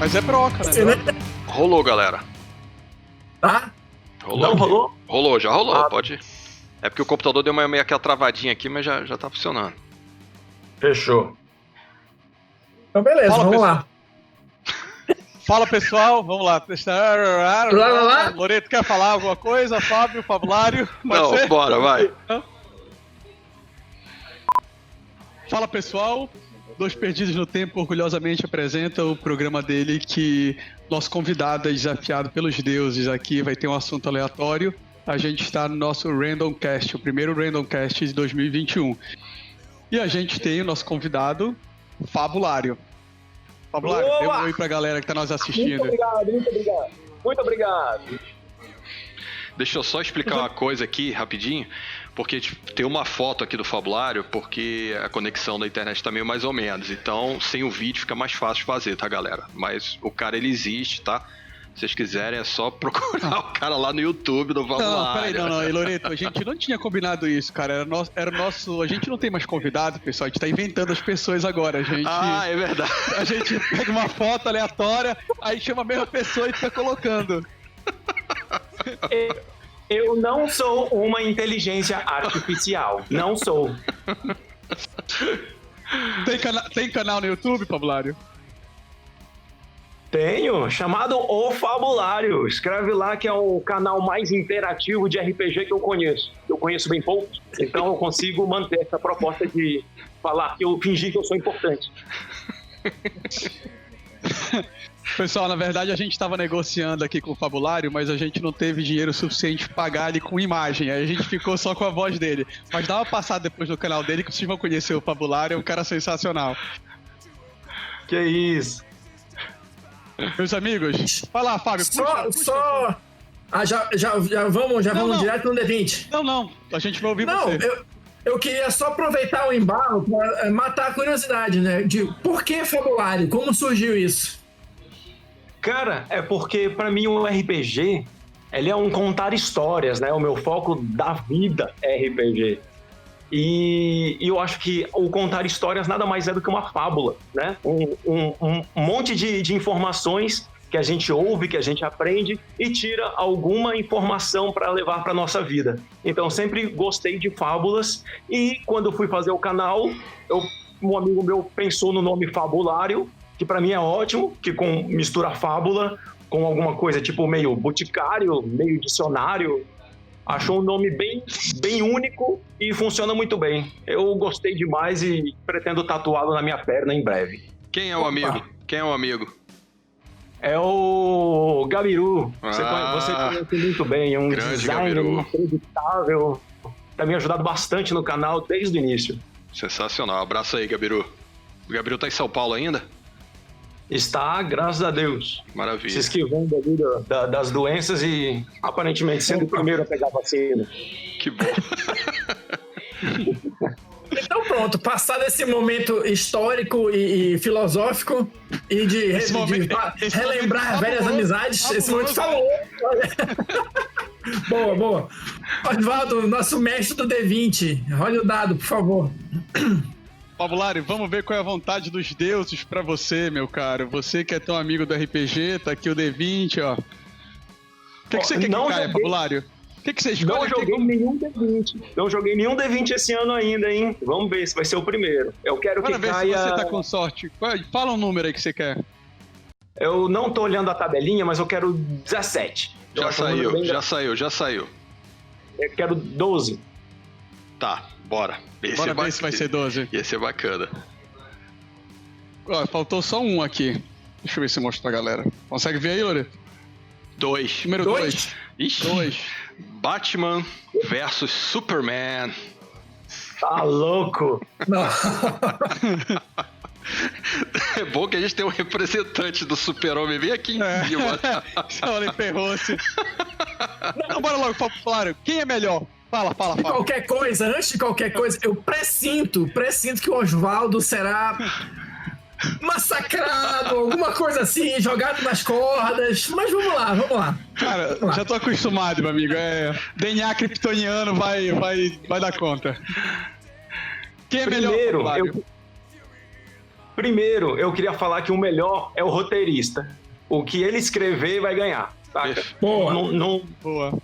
Mas é broca, né? Rolou, galera. Tá? Rolou. Não aqui. rolou? Rolou, já rolou, Ah. pode ir. É porque o computador deu meio aquela travadinha aqui, mas já tá funcionando. Fechou. Então, beleza, Fala, vamos pessoal. lá. Fala, pessoal, vamos lá. Lá. Loreto, quer falar alguma coisa? Fábio, Fabulário? Pode Não, ser? bora, vai. Fala, pessoal. Dois Perdidos no Tempo orgulhosamente apresenta o programa dele que nosso convidado é desafiado pelos deuses aqui, vai ter um assunto aleatório. A gente está no nosso Random Cast, o primeiro Random Cast de 2021. E a gente tem o nosso convidado, Fabulário. Fabulário, dê um oi pra galera que tá nos assistindo. Muito obrigado. Deixa eu só explicar uma coisa aqui, rapidinho. Porque tipo, tem uma foto aqui do Fabulário, porque a conexão da internet tá meio mais ou menos. Então, sem o vídeo fica mais fácil de fazer, tá, galera? Mas o cara, ele existe, tá? Se vocês quiserem, é só procurar o cara lá no YouTube do Fabulário. Não, peraí, não, Loreto, a gente não tinha combinado isso, cara. Era nosso. A gente não tem mais convidado, pessoal. A gente tá inventando as pessoas agora. Ah, é verdade. A gente pega uma foto aleatória, aí chama a mesma pessoa e fica colocando. Eu não sou uma inteligência artificial. Não sou. Tem canal no YouTube, Fabulário? Tenho, chamado O Fabulário. Escreve lá que é o canal mais interativo de RPG que eu conheço. Eu conheço bem pouco, então eu consigo manter essa proposta de falar que eu fingi que eu sou importante. Pessoal, na verdade a gente estava negociando aqui com o Fabulário, mas a gente não teve dinheiro suficiente para pagar ele com imagem, aí a gente ficou só com a voz dele. Mas dá uma passada depois no canal dele que vocês vão conhecer o Fabulário, é um cara sensacional. Que isso. Meus amigos, vai lá, Fábio. Só. Ah, já vamos Não. direto no D20. Não, a gente vai ouvir Não, você. eu queria só aproveitar o embalo para matar a curiosidade, né? De por que Fabulário? Como surgiu isso? Cara, é porque pra mim o RPG, ele é um contar histórias, né? O meu foco da vida é RPG. E eu acho que o contar histórias nada mais é do que uma fábula, né? Um monte de informações que a gente ouve, que a gente aprende e tira alguma informação para levar para nossa vida. Então sempre gostei de fábulas e quando eu fui fazer o canal, um amigo meu pensou no nome Fabulário, que para mim é ótimo, que mistura fábula com alguma coisa tipo meio boticário, meio dicionário. Achou um nome bem único e funciona muito bem. Eu gostei demais e pretendo tatuá-lo na minha perna em breve. Quem é o amigo? Quem é o amigo? É o Gabiru. Você Ah, conhece muito bem. É um grande designer Gabiru. inacreditável. Tá me ajudado bastante no canal desde o início. Sensacional. Abraço aí, Gabiru. O Gabiru tá em São Paulo ainda? Está, graças a Deus, Maravilha. se esquivando ali das doenças e aparentemente sendo o primeiro a pegar a vacina. Que bom. Então pronto, passado esse momento histórico e filosófico e de relembrar momento velhas fabuloso, amizades, esse momento fabuloso. falou. Boa. Osvaldo, nosso mestre do D20, olha o dado, por favor. Fabulário, vamos ver qual é a vontade dos deuses pra você, meu caro. Você que é tão amigo do RPG, tá aqui o D20, ó. O que você quer que caia, Fabulário? O que você escolhe? Não joguei nenhum D20. Não joguei nenhum D20 esse ano ainda, hein? Vamos ver se vai ser o primeiro. Eu quero Bora que ver caia... se você tá com sorte. Fala um número aí que você quer. Eu não tô olhando a tabelinha, mas eu quero 17. Eu acho um número bem- Já saiu. Eu quero 12. Tá, bora. Bora ver se vai ser 12. Ia ser bacana. Ó, faltou só um aqui. Deixa eu ver se eu mostro pra galera. Consegue ver aí, Loreto? 2. Número 2. Ixi. 2. Batman versus Superman. Tá louco. Não. É bom que a gente tem um representante do Super-Homem bem aqui em cima. Olha, ferrou-se. Não, bora logo, Fabulário. Quem é melhor? Fala. Antes de qualquer coisa, eu pressinto que o Osvaldo será massacrado, alguma coisa assim, jogado nas cordas. Mas vamos lá. Cara, já tô acostumado, meu amigo. DNA kryptoniano vai dar conta. Quem é melhor, Primeiro, Fabulário? Primeiro, eu queria falar que o melhor é o roteirista. O que ele escrever vai ganhar. Tá?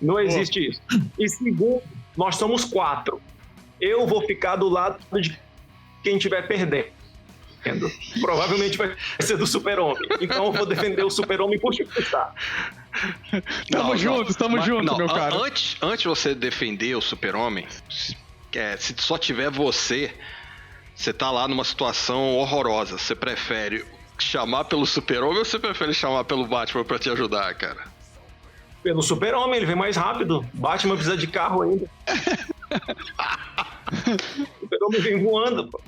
Não existe isso. E segundo, nós somos 4. Eu vou ficar do lado de quem estiver perdendo. Provavelmente vai ser do Super-Homem. Então eu vou defender o Super-Homem por chutar. Tamo junto, meu cara. Antes de você defender o Super-Homem, se só tiver você tá lá numa situação horrorosa. Você prefere chamar pelo Super-Homem ou você prefere chamar pelo Batman pra te ajudar, cara? Pelo Super-Homem, ele vem mais rápido. Batman precisa de carro ainda. O Super-Homem vem voando, pô.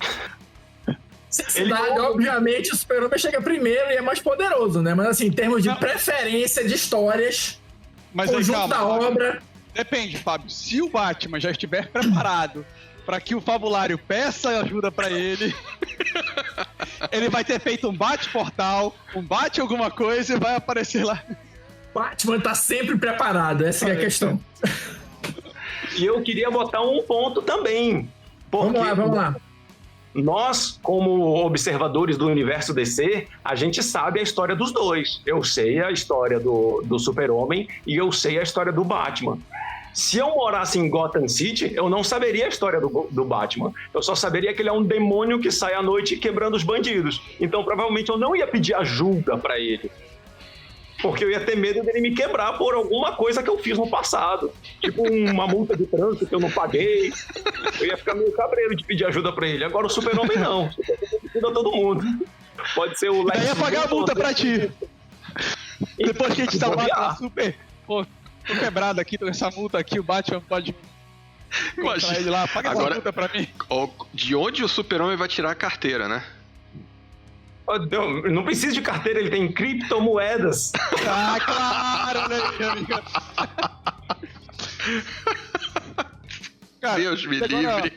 Obviamente, o Super-Homem chega primeiro e é mais poderoso, né? Mas assim, em termos de preferência de histórias, conjunto da obra... Depende, Fábio. Se o Batman já estiver preparado para que o Fabulário peça ajuda para ele, ele vai ter feito um bate-portal, um bate alguma coisa e vai aparecer lá. Batman tá sempre preparado, essa é a questão. E eu queria botar um ponto também. Vamos lá. Nós, como observadores do universo DC, a gente sabe a história dos dois. Eu sei a história do Super-Homem e eu sei a história do Batman. Se eu morasse em Gotham City, eu não saberia a história do Batman. Eu só saberia que ele é um demônio que sai à noite quebrando os bandidos. Então, provavelmente, eu não ia pedir ajuda pra ele. Porque eu ia ter medo dele me quebrar por alguma coisa que eu fiz no passado. Tipo uma multa de trânsito que eu não paguei. Eu ia ficar meio cabreiro de pedir ajuda pra ele. Agora o Super-Homem não. O Super-Homem ajuda todo mundo. Pode ser o... Eu ia pagar a multa pra ti. Depois que a gente tá batendo super... Pô, tô quebrado aqui, tô com essa multa aqui, o Batman pode... Imagina. Ele lá, paga essa multa pra mim. De onde o Super-Homem vai tirar a carteira, né? Não precisa de carteira, ele tem criptomoedas. Ah, claro, né, amiga? Cara, Deus me livre.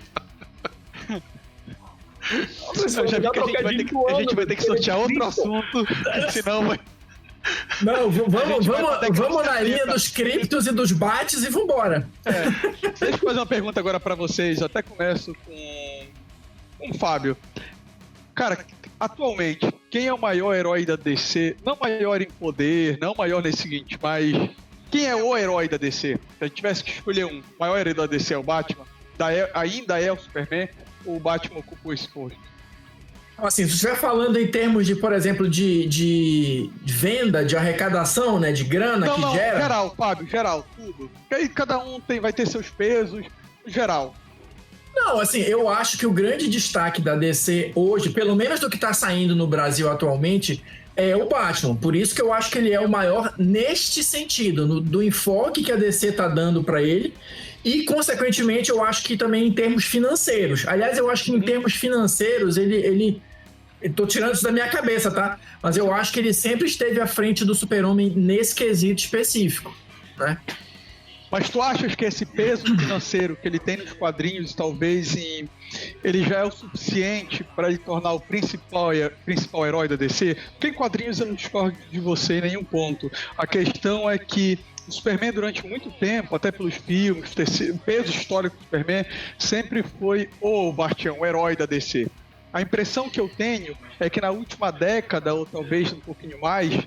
Eu já vi que a gente vai ter que sortear outro assunto, senão vai... Não, vamos na linha dos criptos e dos bates e vambora. Deixa eu fazer uma pergunta agora pra vocês. Eu até começo com o Fábio. Cara, atualmente, quem é o maior herói da DC? Não maior em poder, não maior nesse seguinte, mas quem é o herói da DC? Se a gente tivesse que escolher um, o maior herói da DC é o Batman? Ainda é o Superman? Ou o Batman ocupou esse posto? Assim, se você estiver falando em termos de, por exemplo, de venda, de arrecadação, né, de grana que gera... Geral, Fábio, geral, tudo. Porque aí cada um vai ter seus pesos, geral. Não, assim, eu acho que o grande destaque da DC hoje, pelo menos do que tá saindo no Brasil atualmente, é o Batman. Por isso que eu acho que ele é o maior neste sentido, do enfoque que a DC tá dando pra ele. E, consequentemente, eu acho que também em termos financeiros. Aliás, eu acho que em termos financeiros, ele tô tirando isso da minha cabeça, tá? Mas eu acho que ele sempre esteve à frente do Super-Homem nesse quesito específico, né? Mas tu achas que esse peso financeiro que ele tem nos quadrinhos, talvez ele já é o suficiente para ele tornar o principal herói da DC? Porque em quadrinhos eu não discordo de você em nenhum ponto. A questão é que o Superman, durante muito tempo, até pelos filmes, o peso histórico do Superman sempre foi o Bastião, o herói da DC. A impressão que eu tenho é que na última década, ou talvez um pouquinho mais,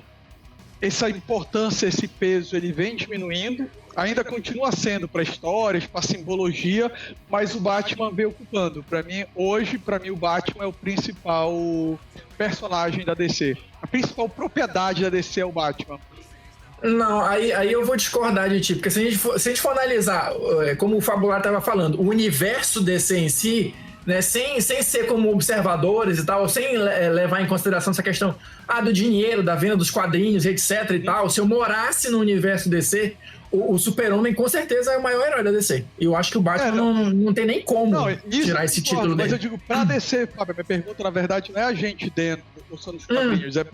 essa importância, esse peso, ele vem diminuindo. Ainda continua sendo para histórias, para simbologia, mas o Batman vem ocupando. Para mim, o Batman é o principal personagem da DC. A principal propriedade da DC é o Batman. Não, aí eu vou discordar de ti, porque se a gente for analisar, como o Fabular estava falando, o universo DC em si, né, sem ser como observadores e tal, sem levar em consideração essa questão do dinheiro, da venda dos quadrinhos, etc e tal, se eu morasse no universo DC, o Super-Homem com certeza é o maior herói da DC. E eu acho que o Batman não tem nem como tirar esse título dele. Mas eu digo, pra DC, Fábio, minha pergunta na verdade não é a gente dentro, ou só nos quadrinhos, é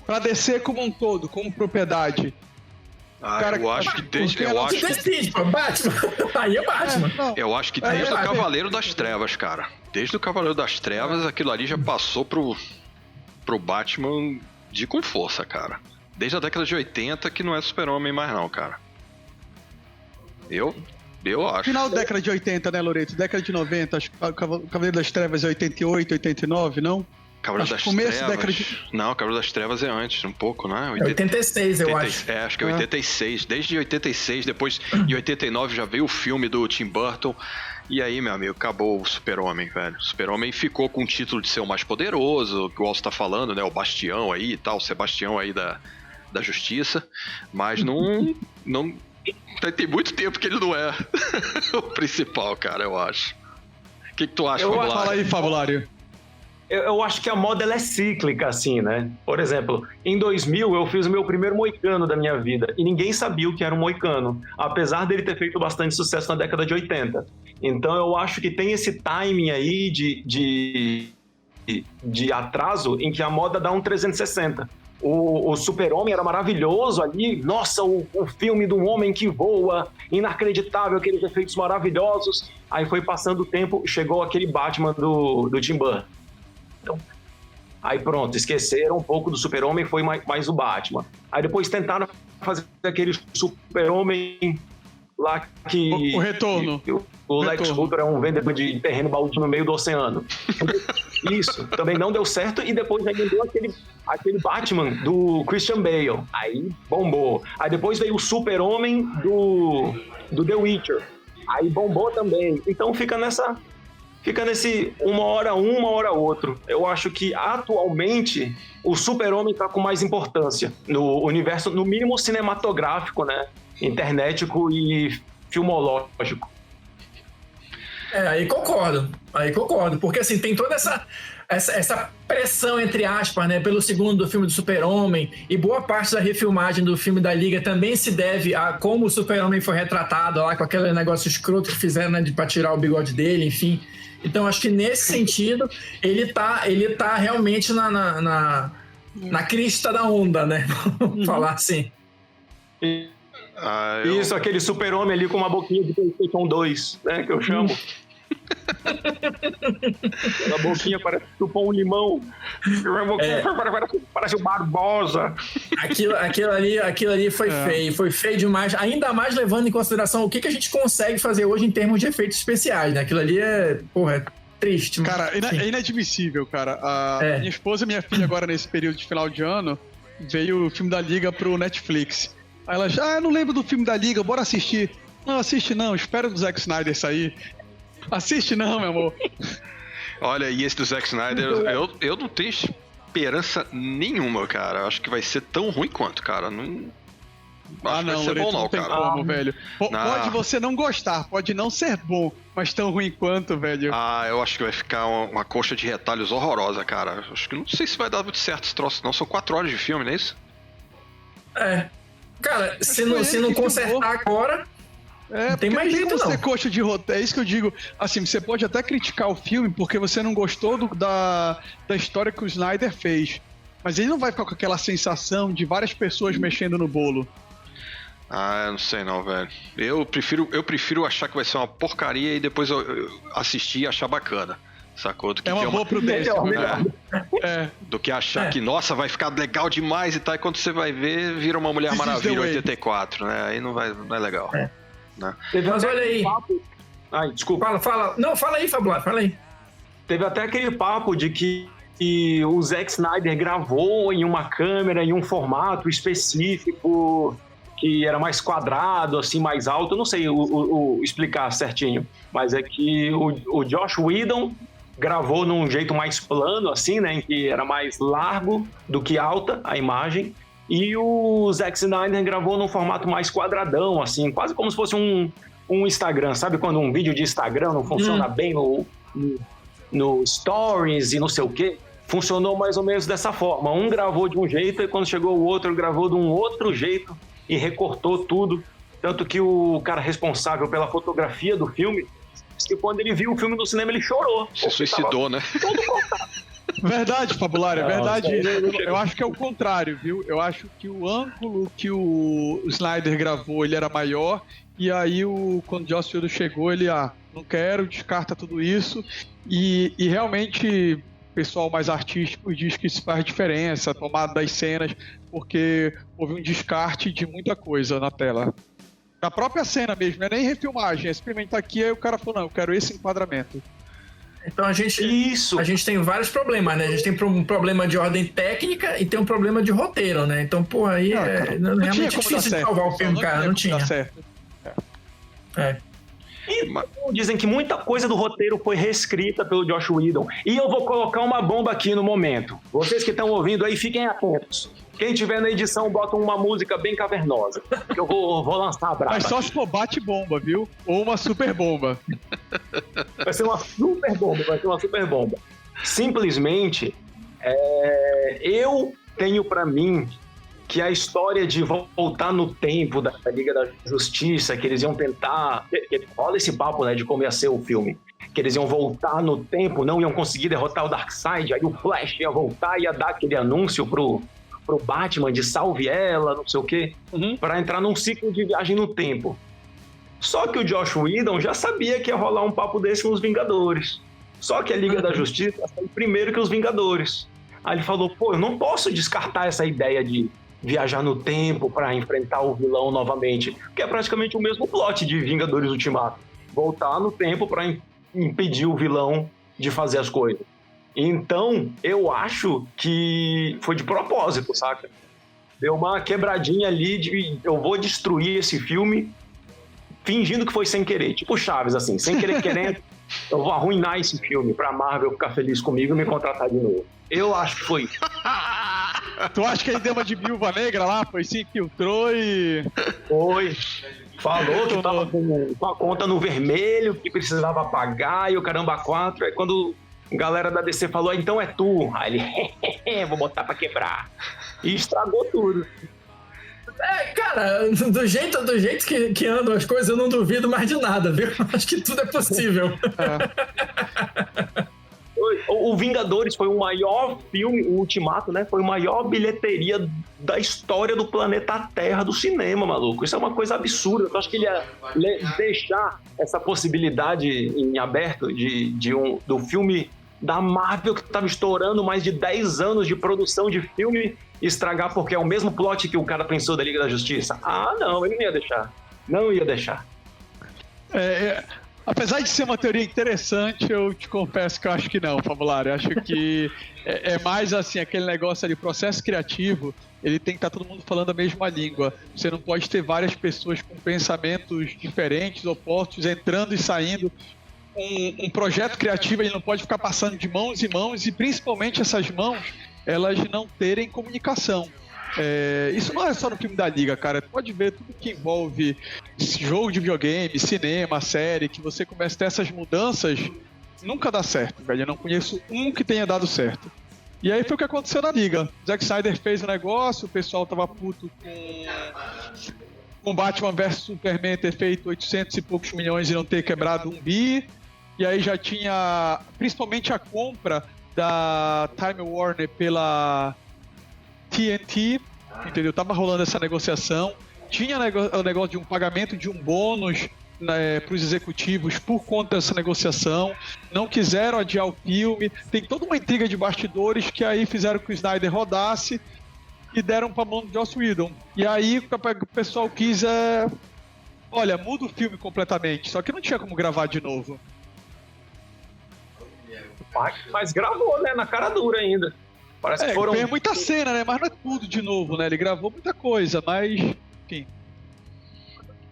pra DC como um todo, como propriedade. Eu acho que desde... Batman. Aí é Batman. Eu acho que desde o Cavaleiro das Trevas, cara. Desde o Cavaleiro das Trevas, aquilo ali já passou pro Batman com força, cara. Desde a década de 80 que não é Super-Homem mais não, cara. Eu acho. Final da década de 80, né, Loreto? Década de 90, acho que o Cavaleiro das Trevas é 88, 89, não? Cavaleiro das começo da década Trevas. de... Não, Cavaleiro das Trevas é antes, um pouco, né? 86, eu acho. Acho que é 86. Desde 86, depois em 89 já veio o filme do Tim Burton. E aí, meu amigo, acabou o Super-Homem, velho. O Super-Homem ficou com o título de ser o mais poderoso, que o Alcio tá falando, né? O Bastião aí e tal, o Sebastião aí da Justiça. Mas não tem muito tempo que ele não é o principal, cara, eu acho. O que tu acha, Fabulário? Fala aí, Fabulário. Eu acho que a moda ela é cíclica, assim, né? Por exemplo, em 2000 eu fiz o meu primeiro moicano da minha vida e ninguém sabia o que era um moicano, apesar dele ter feito bastante sucesso na década de 80. Então eu acho que tem esse timing aí de atraso em que a moda dá um 360. O Super-Homem era maravilhoso ali, nossa, o filme do homem que voa, inacreditável, aqueles efeitos maravilhosos. Aí foi passando o tempo, chegou aquele Batman do Tim Burton. Aí pronto, esqueceram um pouco do Super-Homem, foi mais o Batman. Aí depois tentaram fazer aquele Super-Homem lá que... O retorno. O Lex Luthor é um vendedor de terreno baldio no meio do oceano. Isso, também não deu certo. E depois ainda deu aquele Batman do Christian Bale. Aí bombou. Aí depois veio o Super-Homem do The Witcher. Aí bombou também. Então fica nesse uma hora um, uma hora outro. Eu acho que atualmente o Super-Homem tá com mais importância no universo, no mínimo cinematográfico, né? Internetico e filmológico. Aí concordo, porque assim, tem toda essa pressão, entre aspas, né, pelo segundo filme do Super-Homem, e boa parte da refilmagem do filme da Liga também se deve a como o Super-Homem foi retratado lá, com aquele negócio escroto que fizeram, né, pra tirar o bigode dele, enfim. Então acho que nesse sentido ele tá realmente na crista da onda, né, vamos falar assim. Isso, aquele Super-Homem ali com uma boquinha de PlayStation 2, né, que eu chamo. A boquinha parece chupar um limão. Parece o Barbosa. Aquilo ali foi feio demais, ainda mais levando em consideração o que a gente consegue fazer hoje em termos de efeitos especiais, né? Aquilo ali é triste. Cara, é inadmissível, cara. Minha esposa e minha filha agora nesse período de final de ano veio o filme da Liga pro Netflix. Aí elas, eu não lembro do filme da Liga, bora assistir. Não, assiste não, espera do Zack Snyder sair. Assiste não, meu amor. Olha, e esse do Zack Snyder, eu não tenho esperança nenhuma, cara. Acho que vai ser tão ruim quanto, cara. Não vai ser bom não, cara. Como, velho. Pode você não gostar, pode não ser bom, mas tão ruim quanto, velho. Eu acho que vai ficar uma coxa de retalhos horrorosa, cara. Acho que não sei se vai dar muito certo esse troço, não. São 4 horas de filme, não é isso? Cara, se não consertar agora, não tem mais jeito, não. Coxa de roteiro, é isso que eu digo. Assim, você pode até criticar o filme porque você não gostou da história que o Snyder fez. Mas ele não vai ficar com aquela sensação de várias pessoas mexendo no bolo. Eu não sei não, velho. Eu prefiro achar que vai ser uma porcaria e depois eu assistir e achar bacana. Sacou? Do que uma boa prudência. Do que achar que, nossa, vai ficar legal demais e tal. E quando você vai ver, vira uma Mulher Maravilha 84, né? Aí não é legal. Né? Mas olha aí. Ai, desculpa. Fala. Não, fala aí, Fabulário, fala aí. Teve até aquele papo de que o Zack Snyder gravou em uma câmera, em um formato específico, que era mais quadrado, assim, mais alto. Eu não sei explicar certinho, mas é que o Joss Whedon gravou num jeito mais plano, assim, né, em que era mais largo do que alta a imagem, e o Zack Snyder gravou num formato mais quadradão, assim, quase como se fosse um Instagram, sabe quando um vídeo de Instagram não funciona bem no Stories e não sei o quê? Funcionou mais ou menos dessa forma. Um gravou de um jeito e quando chegou o outro, gravou de um outro jeito e recortou tudo. Tanto que o cara responsável pela fotografia do filme disse que quando ele viu o filme no cinema, ele chorou. Se suicidou, né? Todo cortado. Verdade, Fabulário, é verdade. Eu acho que é o contrário, viu? Eu acho que o ângulo que o Snyder gravou, ele era maior, e aí quando o Joss Whedon chegou, ele, não quero, descarta tudo isso, e realmente o pessoal mais artístico diz que isso faz diferença, a tomada das cenas, porque houve um descarte de muita coisa na tela. Na própria cena mesmo, não é nem refilmagem, é simplesmente aqui, aí o cara falou, não, eu quero esse enquadramento. Então a gente tem vários problemas, né? A gente tem um problema de ordem técnica e tem um problema de roteiro, né? Então, porra, aí realmente é difícil de salvar o filme, cara. Não tinha. E dizem que muita coisa do roteiro foi reescrita pelo Joss Whedon. E eu vou colocar uma bomba aqui no momento. Vocês que estão ouvindo aí, fiquem atentos. Quem tiver na edição, bota uma música bem cavernosa. Que eu vou lançar a brava. Mas só se for bate-bomba, viu? Ou uma super bomba. Vai ser uma super bomba. Simplesmente, eu tenho pra mim que a história de voltar no tempo da Liga da Justiça, que eles iam tentar... Olha esse papo, né, de como ia ser o filme. Que eles iam voltar no tempo, não iam conseguir derrotar o Darkseid, aí o Flash ia voltar e ia dar aquele anúncio pro Batman de salve ela, não sei o quê, pra entrar num ciclo de viagem no tempo. Só que o Joss Whedon já sabia que ia rolar um papo desse nos Vingadores. Só que a Liga da Justiça saiu primeiro que os Vingadores. Aí ele falou, eu não posso descartar essa ideia de viajar no tempo pra enfrentar o vilão novamente, que é praticamente o mesmo plot de Vingadores Ultimato. Voltar no tempo pra impedir o vilão de fazer as coisas. Então, eu acho que foi de propósito, saca? Deu uma quebradinha ali de eu vou destruir esse filme fingindo que foi sem querer. Tipo Chaves, assim, sem querer querendo, eu vou arruinar esse filme pra Marvel ficar feliz comigo e me contratar de novo. Eu acho que foi. Tu acha que ele deu uma de Viúva Negra lá? Foi, se infiltrou e... Foi. Falou que tava com a conta no vermelho, que precisava pagar e o caramba 4. Aí quando a galera da DC falou, então é tu. Aí ele, vou botar pra quebrar. E estragou tudo. Cara, do jeito que andam as coisas, eu não duvido mais de nada, viu? Acho que tudo é possível. O Vingadores foi o maior filme, o Ultimato, né? Foi a maior bilheteria da história do planeta Terra, do cinema, maluco. Isso é uma coisa absurda. Eu acho que ele ia deixar essa possibilidade em aberto do filme da Marvel, que estava estourando mais de 10 anos de produção de filme, estragar porque é o mesmo plot que o cara pensou da Liga da Justiça. Ah, não, ele não ia deixar. Não ia deixar. Apesar de ser uma teoria interessante, eu te confesso que eu acho que não, Fabulário. Eu acho que é mais assim, aquele negócio ali, processo criativo, ele tem que estar todo mundo falando a mesma língua. Você não pode ter várias pessoas com pensamentos diferentes, opostos, entrando e saindo. Um projeto criativo, ele não pode ficar passando de mãos em mãos, e principalmente essas mãos, elas não terem comunicação. Isso não é só no filme da Liga, cara. Tu pode ver tudo que envolve jogo de videogame, cinema, série, que você começa a ter essas mudanças, nunca dá certo, velho. Eu não conheço um que tenha dado certo. E aí foi o que aconteceu na Liga. Zack Snyder fez o negócio, o pessoal tava puto com Batman vs Superman ter feito 800 e poucos milhões e não ter quebrado um bi. E aí já tinha, principalmente a compra da Time Warner pela TNT, entendeu? Tava rolando essa negociação. Tinha o negócio de um pagamento de um bônus, né, para os executivos por conta dessa negociação. Não quiseram adiar o filme. Tem toda uma intriga de bastidores que aí fizeram que o Snyder rodasse e deram pra mão do Joss Whedon. E aí o pessoal quis olha, muda o filme completamente. Só que não tinha como gravar de novo. Mas gravou, né? Na cara dura ainda. Parece que foram... Tem muita cena, né? Mas não é tudo de novo, né? Ele gravou muita coisa, mas... Enfim.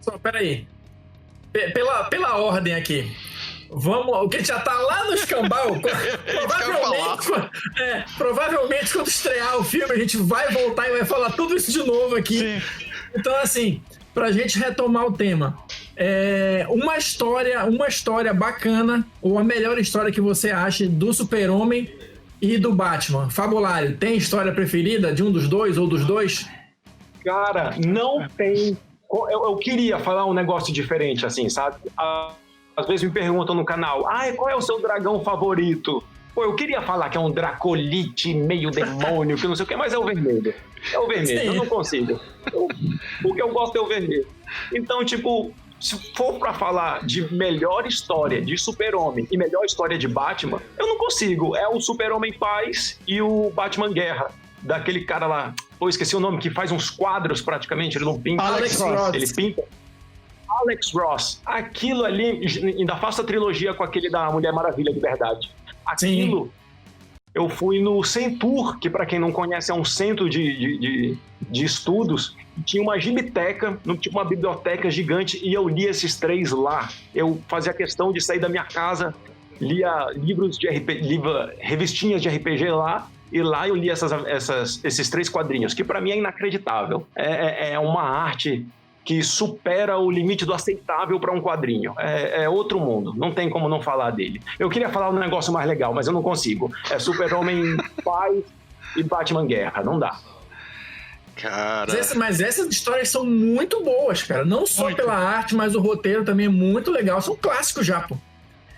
Só, peraí. Pela ordem aqui. Vamos... O que já tá lá no escambau. Provavelmente quando estrear o filme, a gente vai voltar e vai falar tudo isso de novo aqui. Sim. Então, assim, pra gente retomar o tema. Uma história bacana, ou a melhor história que você acha do Super-Homem e do Batman. Fabulário, tem história preferida de um dos dois ou dos dois? Cara, não tem. Eu queria falar um negócio diferente, assim, sabe? Às vezes me perguntam no canal, qual é o seu dragão favorito? Pô, eu queria falar que é um Dracolite meio demônio, que não sei o que, mas é o vermelho. É o vermelho, eu não consigo. O que eu gosto é o vermelho. Então, tipo, se for pra falar de melhor história de Super-Homem e melhor história de Batman, eu não consigo. É o Super-Homem Paz e o Batman Guerra. Daquele cara lá, esqueci o nome, que faz uns quadros praticamente, ele não pinta. Alex Ross. Ele pinta. Alex Ross. Aquilo ali, ainda faço a trilogia com aquele da Mulher Maravilha de verdade. Aquilo, sim. Eu fui no Centur, que para quem não conhece é um centro de estudos, tinha uma gibiteca, tinha uma biblioteca gigante e eu li esses 3 lá. Eu fazia questão de sair da minha casa, lia livros de RPG, revistinhas de RPG lá, e lá eu li esses 3 quadrinhos, que para mim é inacreditável. É uma arte que supera o limite do aceitável para um quadrinho. É outro mundo, não tem como não falar dele. Eu queria falar um negócio mais legal, mas eu não consigo. É Super-Homem Paz e Batman Guerra, não dá. Cara... Mas essas histórias são muito boas, cara. Não só pela arte, mas o roteiro também é muito legal. São clássicos já, pô.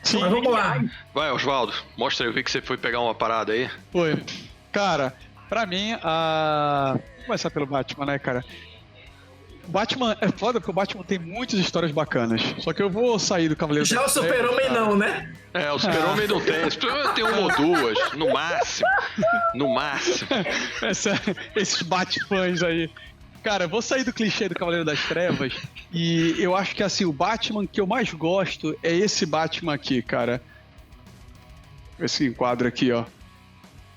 Sim. Mas vamos lá. Vai, Osvaldo, mostra aí, eu vi que você foi pegar uma parada aí. Foi. Cara, pra mim, vou começar pelo Batman, né, cara? O Batman é foda porque o Batman tem muitas histórias bacanas. Só que eu vou sair do Cavaleiro Já o Super-Homem não, né? O Super-Homem não tem. O Super-Homem tem 1 ou 2, no máximo. No máximo. Esses Batfãs aí. Cara, eu vou sair do clichê do Cavaleiro das Trevas. E eu acho que, assim, o Batman que eu mais gosto é esse Batman aqui, cara. Esse enquadro aqui, ó.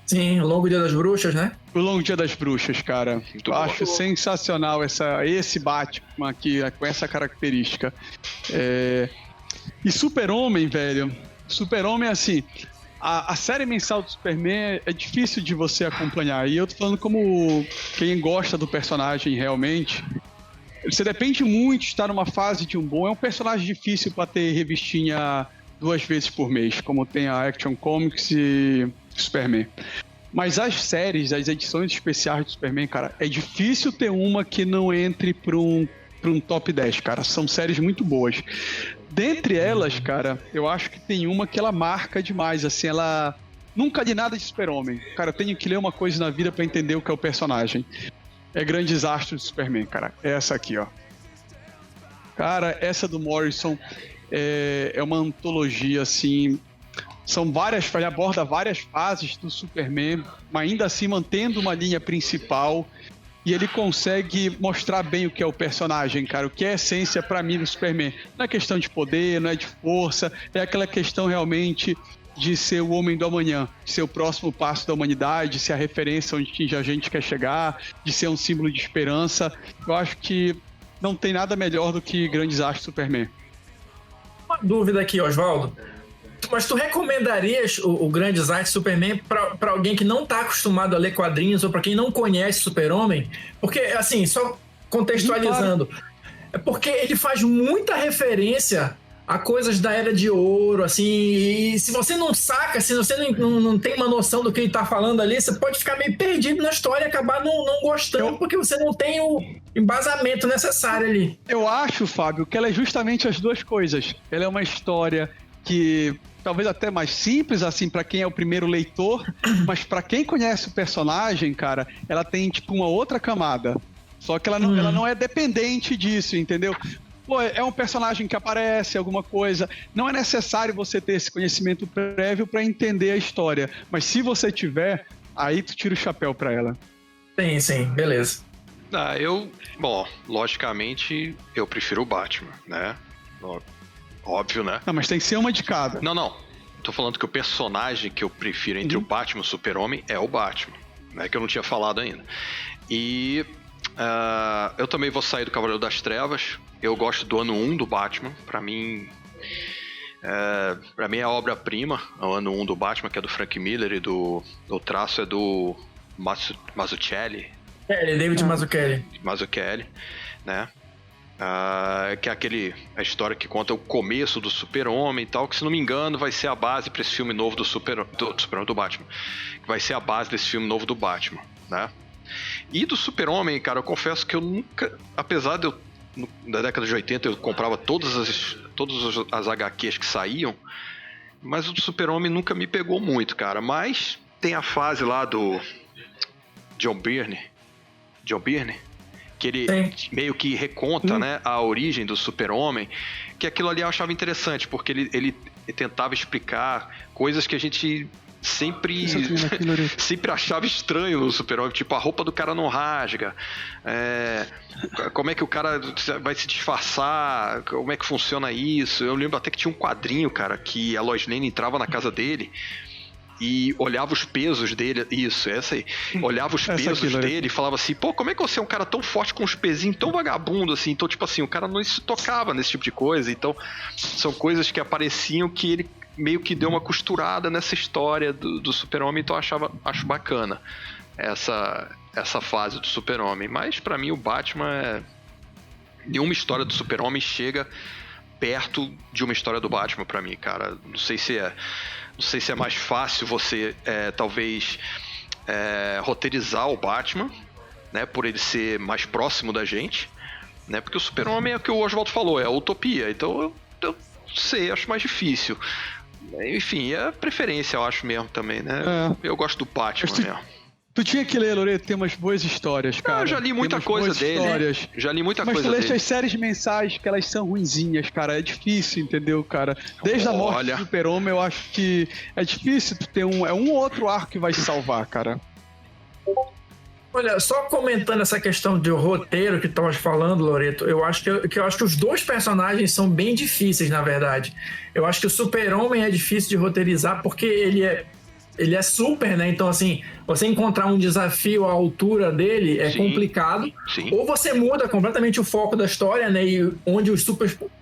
Sim, o Longo Dia das Bruxas, né? O Longo Dia das Bruxas, cara. Muito eu bom. acho sensacional esse Batman aqui, com essa característica. E Super-Homem, velho. Super-Homem, assim, a série mensal do Superman é difícil de você acompanhar. E eu tô falando como quem gosta do personagem realmente. Você depende muito de estar numa fase de um bom. É um personagem difícil pra ter revistinha 2 vezes por mês, como tem a Action Comics e Superman. Mas as séries, as edições especiais do Superman, cara, é difícil ter uma que não entre pra um top 10, cara. São séries muito boas. Dentre elas, cara, eu acho que tem uma que ela marca demais, assim, ela... Nunca li nada de Super-Homem. Cara, eu tenho que ler uma coisa na vida pra entender o que é o personagem. É Grandes Astros de Superman, cara. É essa aqui, ó. Cara, essa do Morrison é uma antologia, assim... São várias, ele aborda várias fases do Superman, mas ainda assim mantendo uma linha principal. E ele consegue mostrar bem o que é o personagem, cara. O que é a essência pra mim do Superman. Não é questão de poder, não é de força. É aquela questão realmente de ser o homem do amanhã. De ser o próximo passo da humanidade, de ser a referência onde a gente quer chegar. De ser um símbolo de esperança. Eu acho que não tem nada melhor do que Grandes Astros Superman. Uma dúvida aqui, Osvaldo. Mas tu recomendarias o Grandes Artes Superman pra alguém que não tá acostumado a ler quadrinhos ou pra quem não conhece Super-Homem? Porque, assim, só contextualizando, é porque ele faz muita referência a coisas da Era de Ouro, assim, e se você não saca, se você não tem uma noção do que ele tá falando ali, você pode ficar meio perdido na história e acabar não gostando, porque você não tem o embasamento necessário ali. Eu acho, Fábio, que ela é justamente as duas coisas. Ela é uma história que... talvez até mais simples, assim, pra quem é o primeiro leitor, mas pra quem conhece o personagem, cara, ela tem, tipo, uma outra camada. Só que ela não é dependente disso, entendeu? Pô, é um personagem que aparece, alguma coisa. Não é necessário você ter esse conhecimento prévio pra entender a história. Mas se você tiver, aí tu tira o chapéu pra ela. Sim, beleza. Bom, logicamente, eu prefiro o Batman, né? Óbvio, né? Não, mas tem que ser uma de cada. Não. Tô falando que o personagem que eu prefiro entre o Batman e o Super-Homem é o Batman, né? Que eu não tinha falado ainda. E eu também vou sair do Cavaleiro das Trevas. Eu gosto do ano 1 do Batman. Pra mim é a obra-prima, o ano 1 do Batman, que é do Frank Miller, e o traço é do Mazzucchelli. David Mazzucchelli, né? Que é a história que conta o começo do Super-Homem e tal, que se não me engano vai ser a base para esse filme novo do Batman, que vai ser a base desse filme novo do Batman, né? E do Super-Homem, cara, eu confesso que eu nunca, apesar de na década de 80 eu comprava todas as HQs que saíam, mas o do Super-Homem nunca me pegou muito, cara. Mas tem a fase lá do John Byrne, que ele meio que reconta, né, a origem do Super-Homem, que aquilo ali eu achava interessante, porque ele tentava explicar coisas que a gente sempre achava estranho no Super-Homem, tipo, a roupa do cara não rasga, como é que o cara vai se disfarçar, como é que funciona isso. Eu lembro até que tinha um quadrinho, cara, que a Lois Lane entrava na casa dele e olhava os pesos dele, essa aí, olhava os pesos dele e falava assim, pô, como é que você é um cara tão forte com uns pezinhos tão vagabundo assim? Então, tipo assim, o cara não se tocava nesse tipo de coisa. Então, são coisas que apareciam que ele meio que deu uma costurada nessa história do Super-Homem, então acho bacana essa fase do Super-Homem. Mas pra mim o Batman nenhuma história do Super-Homem chega perto de uma história do Batman pra mim, cara. Não sei se é mais fácil você talvez roteirizar o Batman, né, por ele ser mais próximo da gente, né, porque o Super-Homem é o que o Oswaldo falou, é a utopia, então eu sei, acho mais difícil. Enfim, é preferência, eu acho mesmo também, né? Eu gosto do Batman mesmo. Tu tinha que ler, Loreto, tem umas boas histórias, cara. Eu já li muita coisa dele. Histórias. Já li muita coisa dele. Mas tu leste dele. as séries mensais, que elas são ruinzinhas, cara. É difícil, entendeu, cara? Desde a morte do Super-Homem, eu acho que é difícil tu ter um outro arco que vai se salvar, cara. Olha, só comentando essa questão de roteiro que tu estavas falando, Loreto, eu acho que os dois personagens são bem difíceis, na verdade. Eu acho que o Super-Homem é difícil de roteirizar porque ele é super, né? Então, assim, você encontrar um desafio à altura dele é complicado. Sim. Ou você muda completamente o foco da história, né? E onde os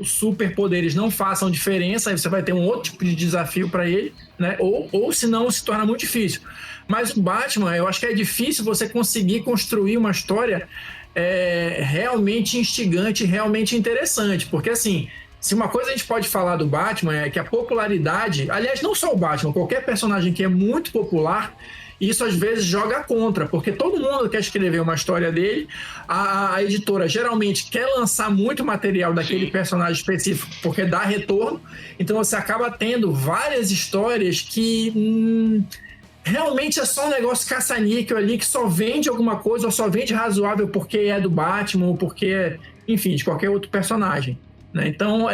superpoderes não façam diferença, aí você vai ter um outro tipo de desafio para ele, né? Ou senão se torna muito difícil. Mas o Batman, eu acho que é difícil você conseguir construir uma história realmente instigante, realmente interessante. Porque, assim, se uma coisa a gente pode falar do Batman é que a popularidade... Aliás, não só o Batman, qualquer personagem que é muito popular, isso às vezes joga contra, porque todo mundo quer escrever uma história dele, a editora geralmente quer lançar muito material daquele personagem específico, porque dá retorno, então você acaba tendo várias histórias que... realmente é só um negócio caça-níquel ali que só vende alguma coisa ou só vende razoável porque é do Batman ou porque, enfim, de qualquer outro personagem, né? Então,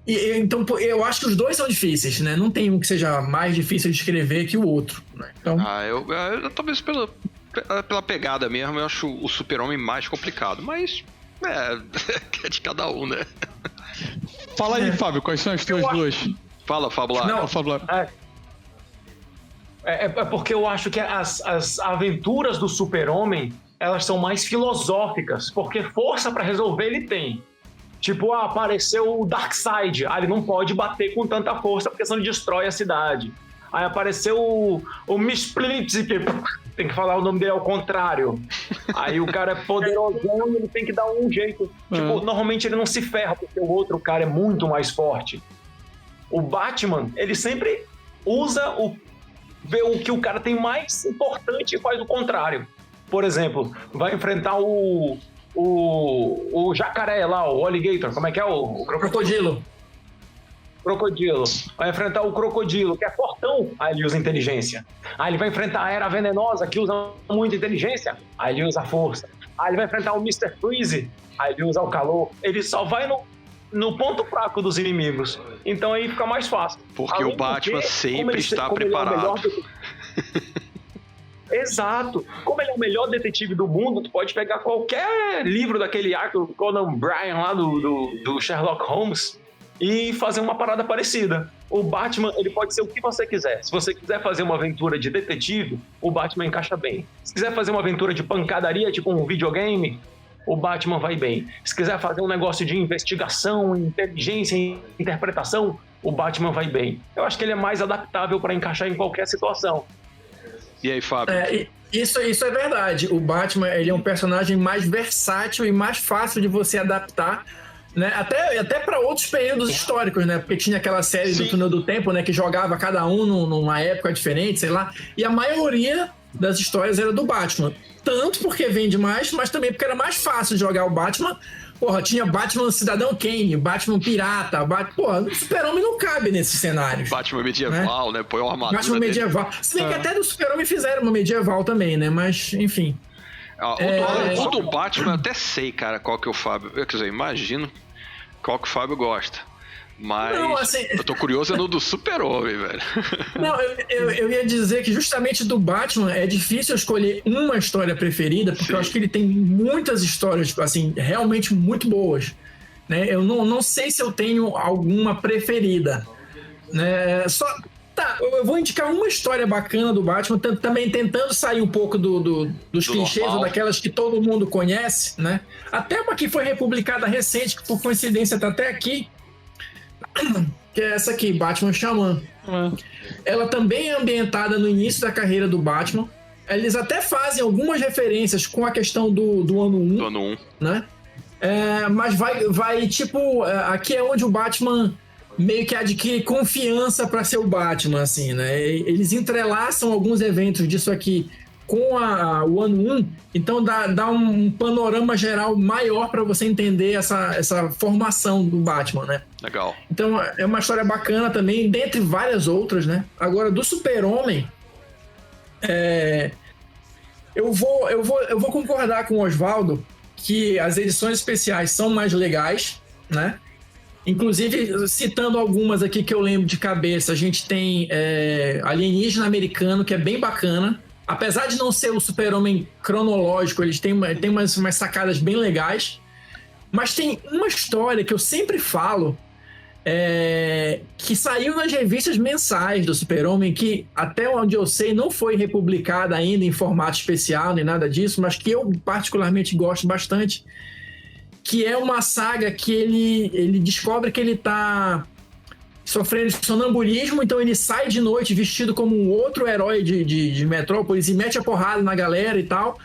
então, eu acho que os dois são difíceis, né? Não tem um que seja mais difícil de escrever que o outro, né? Então... eu talvez pela pegada mesmo, eu acho o Super-Homem mais complicado, mas é de cada um, né? Fala aí, Fábio, quais são as tuas duas? Fala, Fabular. Não, Fabular. É porque eu acho que as aventuras do Super-Homem, elas são mais filosóficas, porque força pra resolver ele tem. Tipo, apareceu o Darkseid, ele não pode bater com tanta força porque senão ele destrói a cidade. Aí apareceu o Mistplitz, que tem que falar o nome dele ao contrário. Aí o cara é poderosão e ele tem que dar um jeito. Tipo, normalmente ele não se ferra porque o outro cara é muito mais forte. O Batman, ele sempre usa vê o que o cara tem mais importante e faz o contrário. Por exemplo, vai enfrentar o jacaré lá, o alligator, como é que é? O Crocodilo. Vai enfrentar o crocodilo, que é fortão, aí ele usa inteligência. Aí ele vai enfrentar a Era Venenosa, que usa muita inteligência, aí ele usa força. Aí ele vai enfrentar o Mr. Freeze, aí ele usa o calor. Ele só vai no ponto fraco dos inimigos. Então aí fica mais fácil. Porque o Batman sempre está preparado. Exato. Como ele é o melhor detetive do mundo, tu pode pegar qualquer livro daquele Arthur Conan Bryan lá do Sherlock Holmes e fazer uma parada parecida. O Batman, ele pode ser o que você quiser. Se você quiser fazer uma aventura de detetive, o Batman encaixa bem. Se quiser fazer uma aventura de pancadaria, tipo um videogame, o Batman vai bem. Se quiser fazer um negócio de investigação, inteligência e interpretação, o Batman vai bem. Eu acho que ele é mais adaptável para encaixar em qualquer situação. E aí, Fábio? Isso é verdade. O Batman, ele é um personagem mais versátil e mais fácil de você adaptar, né? Até para outros períodos históricos, né? Porque tinha aquela série do Túnel do Tempo, né? Que jogava cada um numa época diferente, sei lá. E a maioria das histórias era do Batman. Tanto porque vende mais, mas também porque era mais fácil jogar o Batman. Porra, tinha Batman Cidadão Kane, Batman Pirata, porra, o Super-Homem não cabe nesses cenários. Batman medieval, né? Põe uma armadura Batman medieval. Se bem que até do Super-Homem fizeram uma medieval também, né? Mas, enfim. O do Batman eu até sei, cara, qual que é o Fábio... Quer dizer, imagino qual que o Fábio gosta. Mas Não, assim... eu tô curioso no do Super-Homem, velho. Não, eu ia dizer que justamente do Batman é difícil escolher uma história preferida, porque eu acho que ele tem muitas histórias, assim, realmente muito boas. Né? Eu não sei se eu tenho alguma preferida. Né? Tá, eu vou indicar uma história bacana do Batman, também tentando sair um pouco dos clichês, ou daquelas que todo mundo conhece, né? Até uma que foi republicada recente, que por coincidência tá até aqui, que é essa aqui, Batman Xamã. Ela também é ambientada no início da carreira do Batman. Eles até fazem algumas referências com a questão do ano 1. Do ano 1. Né? Mas vai tipo... aqui é onde o Batman meio que adquire confiança para ser o Batman, assim, né? Eles entrelaçam alguns eventos disso aqui com o ano 1, então dá um panorama geral maior para você entender essa formação do Batman, né? Legal. Então é uma história bacana também, dentre várias outras, né? Agora, do Super-Homem, eu vou concordar com o Oswaldo que as edições especiais são mais legais, né? Inclusive, citando algumas aqui que eu lembro de cabeça, a gente tem Alienígena Americano, que é bem bacana. Apesar de não ser o Super-Homem cronológico, eles têm umas sacadas bem legais. Mas tem uma história que eu sempre falo, que saiu nas revistas mensais do Super-Homem, que até onde eu sei não foi republicada ainda em formato especial, nem nada disso, mas que eu particularmente gosto bastante, que é uma saga que ele descobre que ele está sofrendo de sonambulismo, então ele sai de noite vestido como um outro herói de Metrópolis e mete a porrada na galera e tal.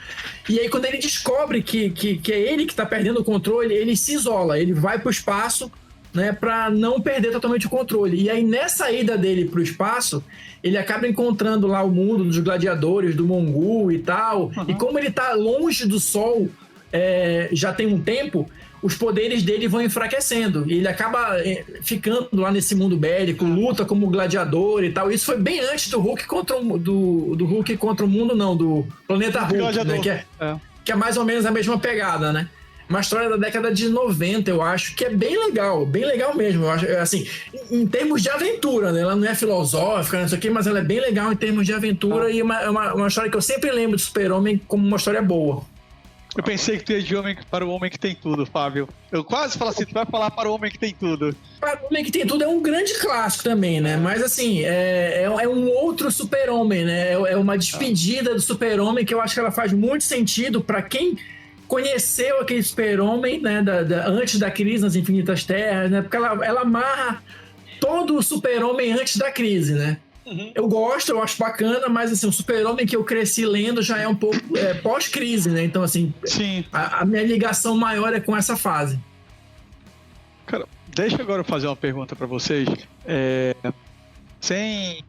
E aí quando ele descobre que é ele que está perdendo o controle, ele se isola, ele vai para o espaço, né, para não perder totalmente o controle. E aí nessa ida dele para o espaço, ele acaba encontrando lá o mundo dos gladiadores, do Mongul e tal. E como ele está longe do Sol já tem um tempo, os poderes dele vão enfraquecendo. E ele acaba ficando lá nesse mundo bélico, luta como gladiador e tal. Isso foi bem antes do Hulk contra do Hulk contra o mundo, não, do Planeta Hulk, né? Que é mais ou menos a mesma pegada, né? Uma história da década de 90, eu acho, que é bem legal mesmo. Eu acho, assim, em termos de aventura, né? Ela não é filosófica, não sei o quê, mas ela é bem legal em termos de aventura e uma história que eu sempre lembro do Super-Homem como uma história boa. Eu pensei que tu ia de Homem para o Homem que Tem Tudo, Fábio. Eu quase falei assim, tu vai falar Para o Homem que Tem Tudo. Para o Homem que Tem Tudo é um grande clássico também, né? Mas assim, é um outro Super-Homem, né? É uma despedida do Super-Homem que eu acho que ela faz muito sentido para quem conheceu aquele Super-Homem, né? Antes da crise nas Infinitas Terras, né? Porque ela amarra todo o Super-Homem antes da crise, né? Eu acho bacana, mas assim, o Super-Homem que eu cresci lendo já é um pouco pós-crise, né? Então, assim, a minha ligação maior é com essa fase. Cara, deixa agora eu fazer uma pergunta pra vocês. Sem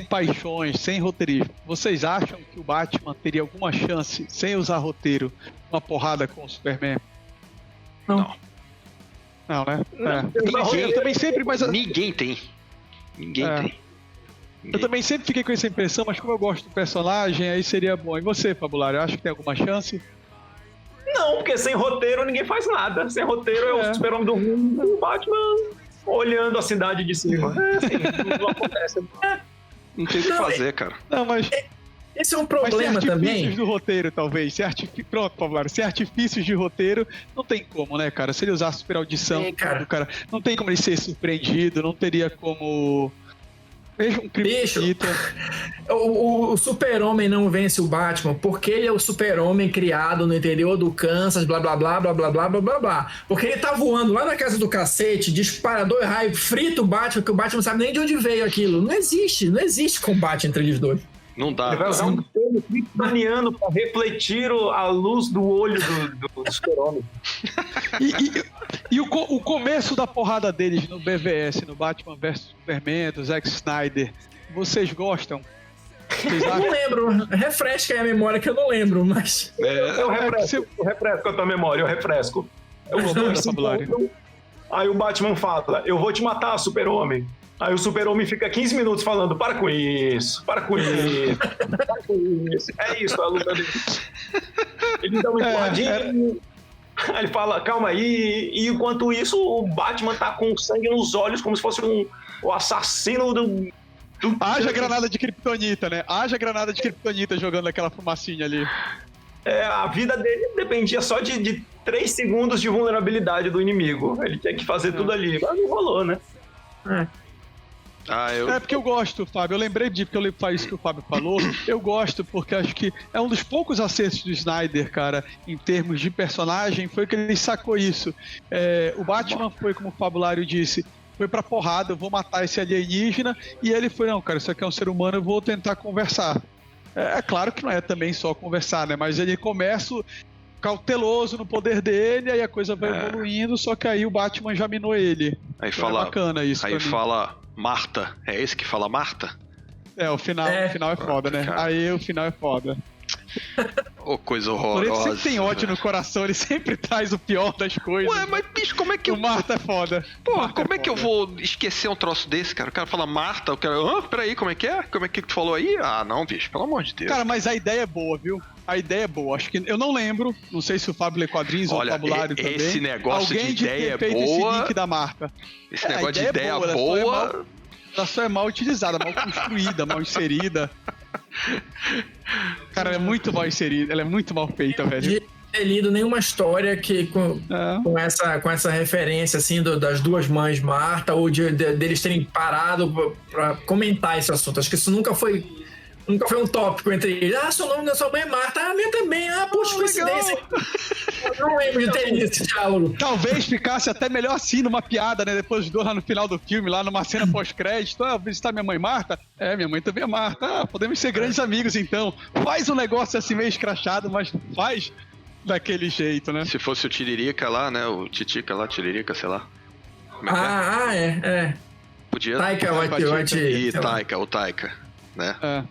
paixões, sem roteirismo, vocês acham que o Batman teria alguma chance, sem usar roteiro, uma porrada com o Superman? Não. Não, né? Eu também sempre, mas... Ninguém tem. Eu também sempre fiquei com essa impressão, mas como eu gosto do personagem, aí seria bom. E você, Fabulário, acha que tem alguma chance? Não, porque sem roteiro ninguém faz nada. Sem roteiro é o Super-Homem do mundo, o Batman olhando a cidade de cima. Não acontece. Não tem o que fazer, cara. Não, mas... Esse é um problema também. Artifícios do roteiro, talvez. Pronto, Fabulário. Se artifícios de roteiro, não tem como, né, cara? Se ele usar a super audição do cara, não tem como ele ser surpreendido, não teria como... Veja um crime. O Super-Homem não vence o Batman porque ele é o Super-Homem criado no interior do Kansas, blá blá blá blá blá blá blá blá blá. Porque ele tá voando lá na casa do cacete, dispara 2 raios, frita o Batman, que o Batman não sabe nem de onde veio aquilo. Não existe combate entre eles dois. Não dá. Ele vai usar um pano kryptoniano pra refletir a luz do olho do Super-Homem. E o começo da porrada deles no BVS, no Batman vs Superman, do Zack Snyder, vocês gostam? Eu não lembro. Refresca aí a memória que eu não lembro, mas... Eu refresco a tua memória, eu refresco. Aí o Batman fala, eu vou te matar, Super-Homem. Aí o Super-Homem fica 15 minutos falando, para com isso. É isso, a luta dele. Ele dá uma empurradinha, Aí ele fala, calma aí, e enquanto isso o Batman tá com sangue nos olhos, como se fosse o assassino do... Haja granada de kryptonita, né? Haja granada de kryptonita jogando aquela fumacinha ali. A vida dele dependia só de 3 segundos de vulnerabilidade do inimigo. Ele tinha que fazer tudo ali, mas não rolou, né? É porque eu gosto, Fábio. Eu lembrei porque eu falei isso que o Fábio falou. Eu gosto porque acho que é um dos poucos acertos do Snyder, cara, em termos de personagem, foi que ele sacou isso. O Batman foi, como o Fabulário disse, foi pra porrada, eu vou matar esse alienígena, e ele foi, não, cara, isso aqui é um ser humano, eu vou tentar conversar. É claro que não é também só conversar, né? Mas ele começa cauteloso no poder dele, aí a coisa vai evoluindo, só que aí o Batman já minou ele. Aí fala, é bacana isso. Aí fala Marta. É esse que fala Marta? O final é foda, né? Cara. Aí o final é foda. Ô, coisa Por horrorosa. ele sempre tem ódio no coração, ele sempre traz o pior das coisas. Ué, mas bicho, como é que O Marta é foda. Pô, como é que eu vou esquecer um troço desse, cara? O cara fala Marta, o cara... peraí, como é que é? Como é que tu falou aí? Ah, não, bicho, pelo amor de Deus. Cara, mas a ideia é boa, viu? A ideia é boa. Acho que eu não lembro, não sei se o Fábio lê quadrinhos ou o Fabulário também. Esse negócio Alguém de ideia é feito boa. esse link da Marta. Esse negócio de ideia boa. boa. Ela só é mal utilizada, mal construída, mal inserida. Cara, ela é muito mal inserida, ela é muito mal feita, velho. De ter lido nenhuma história que com essa referência assim das duas mães Marta, ou deles terem parado pra comentar esse assunto. Acho que isso nunca foi um tópico entre eles. Seu nome da sua mãe é Marta. A minha também. Poxa, coincidência. Eu não lembro de ter esse diálogo. Talvez ficasse até melhor assim, numa piada, né? Depois dos dois lá no final do filme, lá numa cena pós-crédito. Visitar minha mãe Marta? Minha mãe também é Marta. Podemos ser grandes amigos, então. Faz um negócio assim meio escrachado, mas faz daquele jeito, né? Se fosse o Tiririca lá, né? O Titica lá, Tiririca, sei lá. Como Podia... Taika E o Taika, né?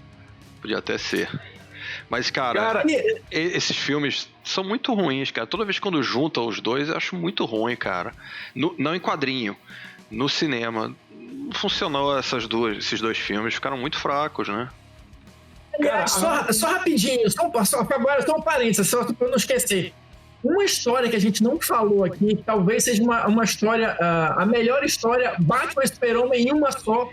Podia até ser. Mas, cara, esses filmes são muito ruins, cara. Toda vez quando juntam os dois, eu acho muito ruim, cara. Não em quadrinho. No cinema. Não funcionou esses dois filmes. Ficaram muito fracos, né? Cara, só rapidinho, só um parênteses, só pra eu não esquecer. Uma história que a gente não falou aqui, que talvez seja uma história, a melhor história, Batman e Super-Homem em uma só,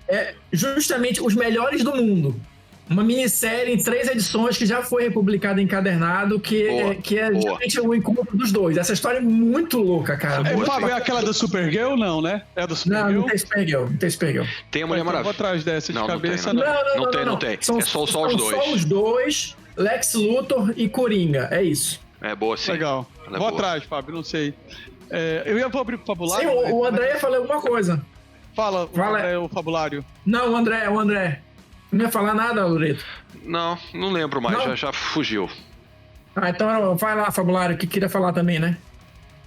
é justamente Os Melhores do Mundo. Uma minissérie em 3 edições que já foi republicada encadernado, que é justamente o encontro dos dois. Essa história é muito louca, cara. É aquela do Supergirl, não, né? É do Supergirl? Não tem Supergirl. Tem a Mulher Maravilha. Vou atrás dessa de cabeça. Não tem. São só os dois. Só os dois, Lex Luthor e Coringa, é isso. É boa, sim. Legal. Vou atrás, Fábio, não sei. Vou abrir pro Fabulário. Sim, o André ia falar alguma coisa. Fala. O Fabulário. Não, o André. Não ia falar nada, Loreto? Não lembro mais, já fugiu. Então vai lá, Fabulário, que queria falar também, né?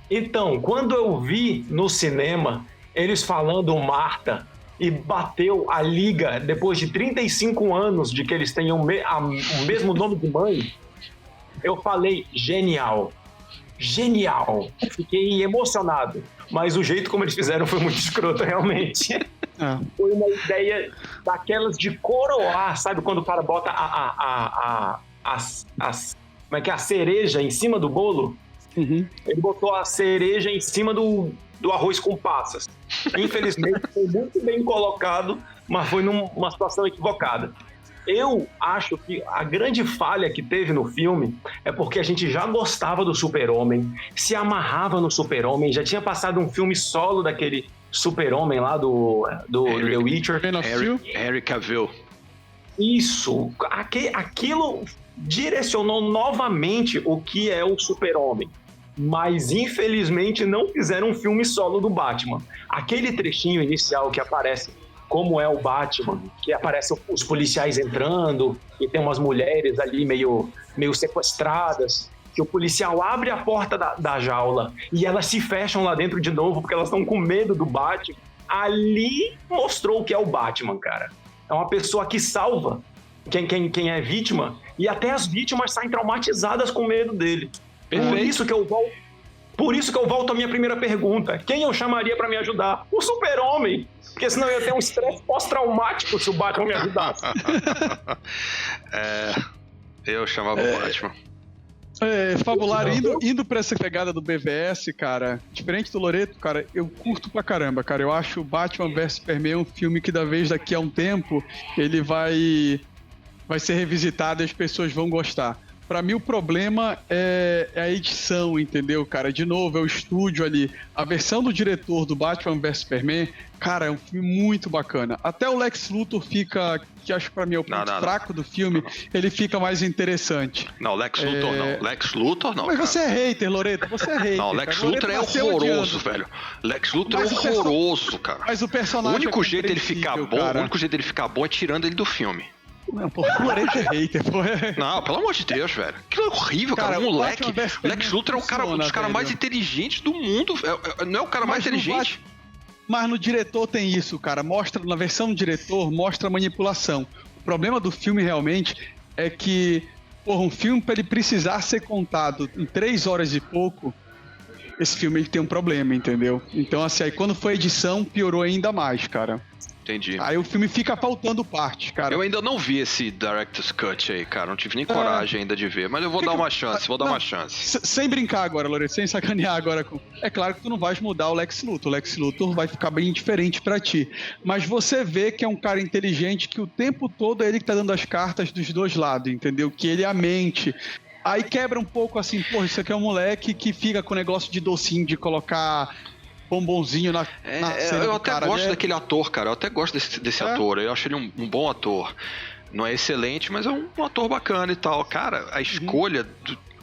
Então, quando eu vi no cinema eles falando Marta e bateu a liga depois de 35 anos de que eles tenham o mesmo nome de mãe, eu falei genial. Fiquei emocionado. Mas o jeito como eles fizeram foi muito escroto, realmente. Foi uma ideia daquelas de coroar, sabe? Quando o cara bota como é que é? A cereja em cima do bolo. Uhum. Ele botou a cereja em cima do arroz com passas. Infelizmente, foi muito bem colocado, mas foi numa situação equivocada. Eu acho que a grande falha que teve no filme é porque a gente já gostava do Super-Homem, se amarrava no Super-Homem, já tinha passado um filme solo daquele Super-Homem lá do The Witcher. Henry Cavill. Isso, aquilo direcionou novamente o que é o Super-Homem. Mas, infelizmente, não fizeram um filme solo do Batman. Aquele trechinho inicial que aparece como é o Batman, que aparecem os policiais entrando e tem umas mulheres ali meio sequestradas, que o policial abre a porta da jaula e elas se fecham lá dentro de novo porque elas estão com medo do Batman. Ali mostrou o que é o Batman, cara. É uma pessoa que salva quem é vítima, e até as vítimas saem traumatizadas com medo dele. Perfeito. Por isso que eu volto à minha primeira pergunta. Quem eu chamaria pra me ajudar? O Super-Homem. Porque senão eu ia ter um estresse pós-traumático se o Batman me ajudasse. Eu chamava o Batman. Fabulário, indo pra essa pegada do BVS, cara, diferente do Loreto, cara, eu curto pra caramba, cara. Eu acho o Batman vs Superman um filme que, daqui a um tempo, ele vai ser revisitado e as pessoas vão gostar. Pra mim, o problema é a edição, entendeu, cara? De novo, é o estúdio ali. A versão do diretor do Batman vs Superman, cara, é um filme muito bacana. Até o Lex Luthor fica, que acho que pra mim é o ponto fraco do filme, ele fica mais interessante. Não, Lex Luthor não. Lex Luthor não, Mas cara. você é hater, Loreto, você é hater. Não, Lex cara. Luthor é horroroso, velho. Lex Luthor é horroroso, cara. Mas o personagem O único jeito dele ficar bom, cara. o único jeito dele ficar bom é tirando ele do filme. Não, pô, o Loreto é hater, pô. Não, pelo amor de Deus, velho. Aquilo é horrível, cara. O moleque. Lex Luthor é um dos caras mais inteligentes do mundo. Não é o cara mais inteligente. Mas no diretor tem isso, cara. Na versão do diretor, mostra a manipulação. O problema do filme realmente é que, porra, um filme pra ele precisar ser contado em 3 horas e pouco, esse filme ele tem um problema, entendeu? Então, assim, aí quando foi a edição, piorou ainda mais, cara. Entendi. Aí o filme fica faltando parte, cara. Eu ainda não vi esse Director's Cut aí, cara. Não tive nem coragem ainda de ver. Mas eu vou dar uma chance, Sem brincar agora, Loreto, sem sacanear agora. É claro que tu não vais mudar o Lex Luthor. O Lex Luthor vai ficar bem diferente pra ti. Mas você vê que é um cara inteligente que o tempo todo é ele que tá dando as cartas dos dois lados, entendeu? Que ele é a mente. Aí quebra um pouco assim, porra, isso aqui é um moleque que fica com o negócio de docinho, de colocar bombonzinho na cena. Eu até gosto daquele ator, cara. Eu até gosto desse ator. Eu acho ele um bom ator. Não é excelente, mas é um ator bacana e tal. Cara, a escolha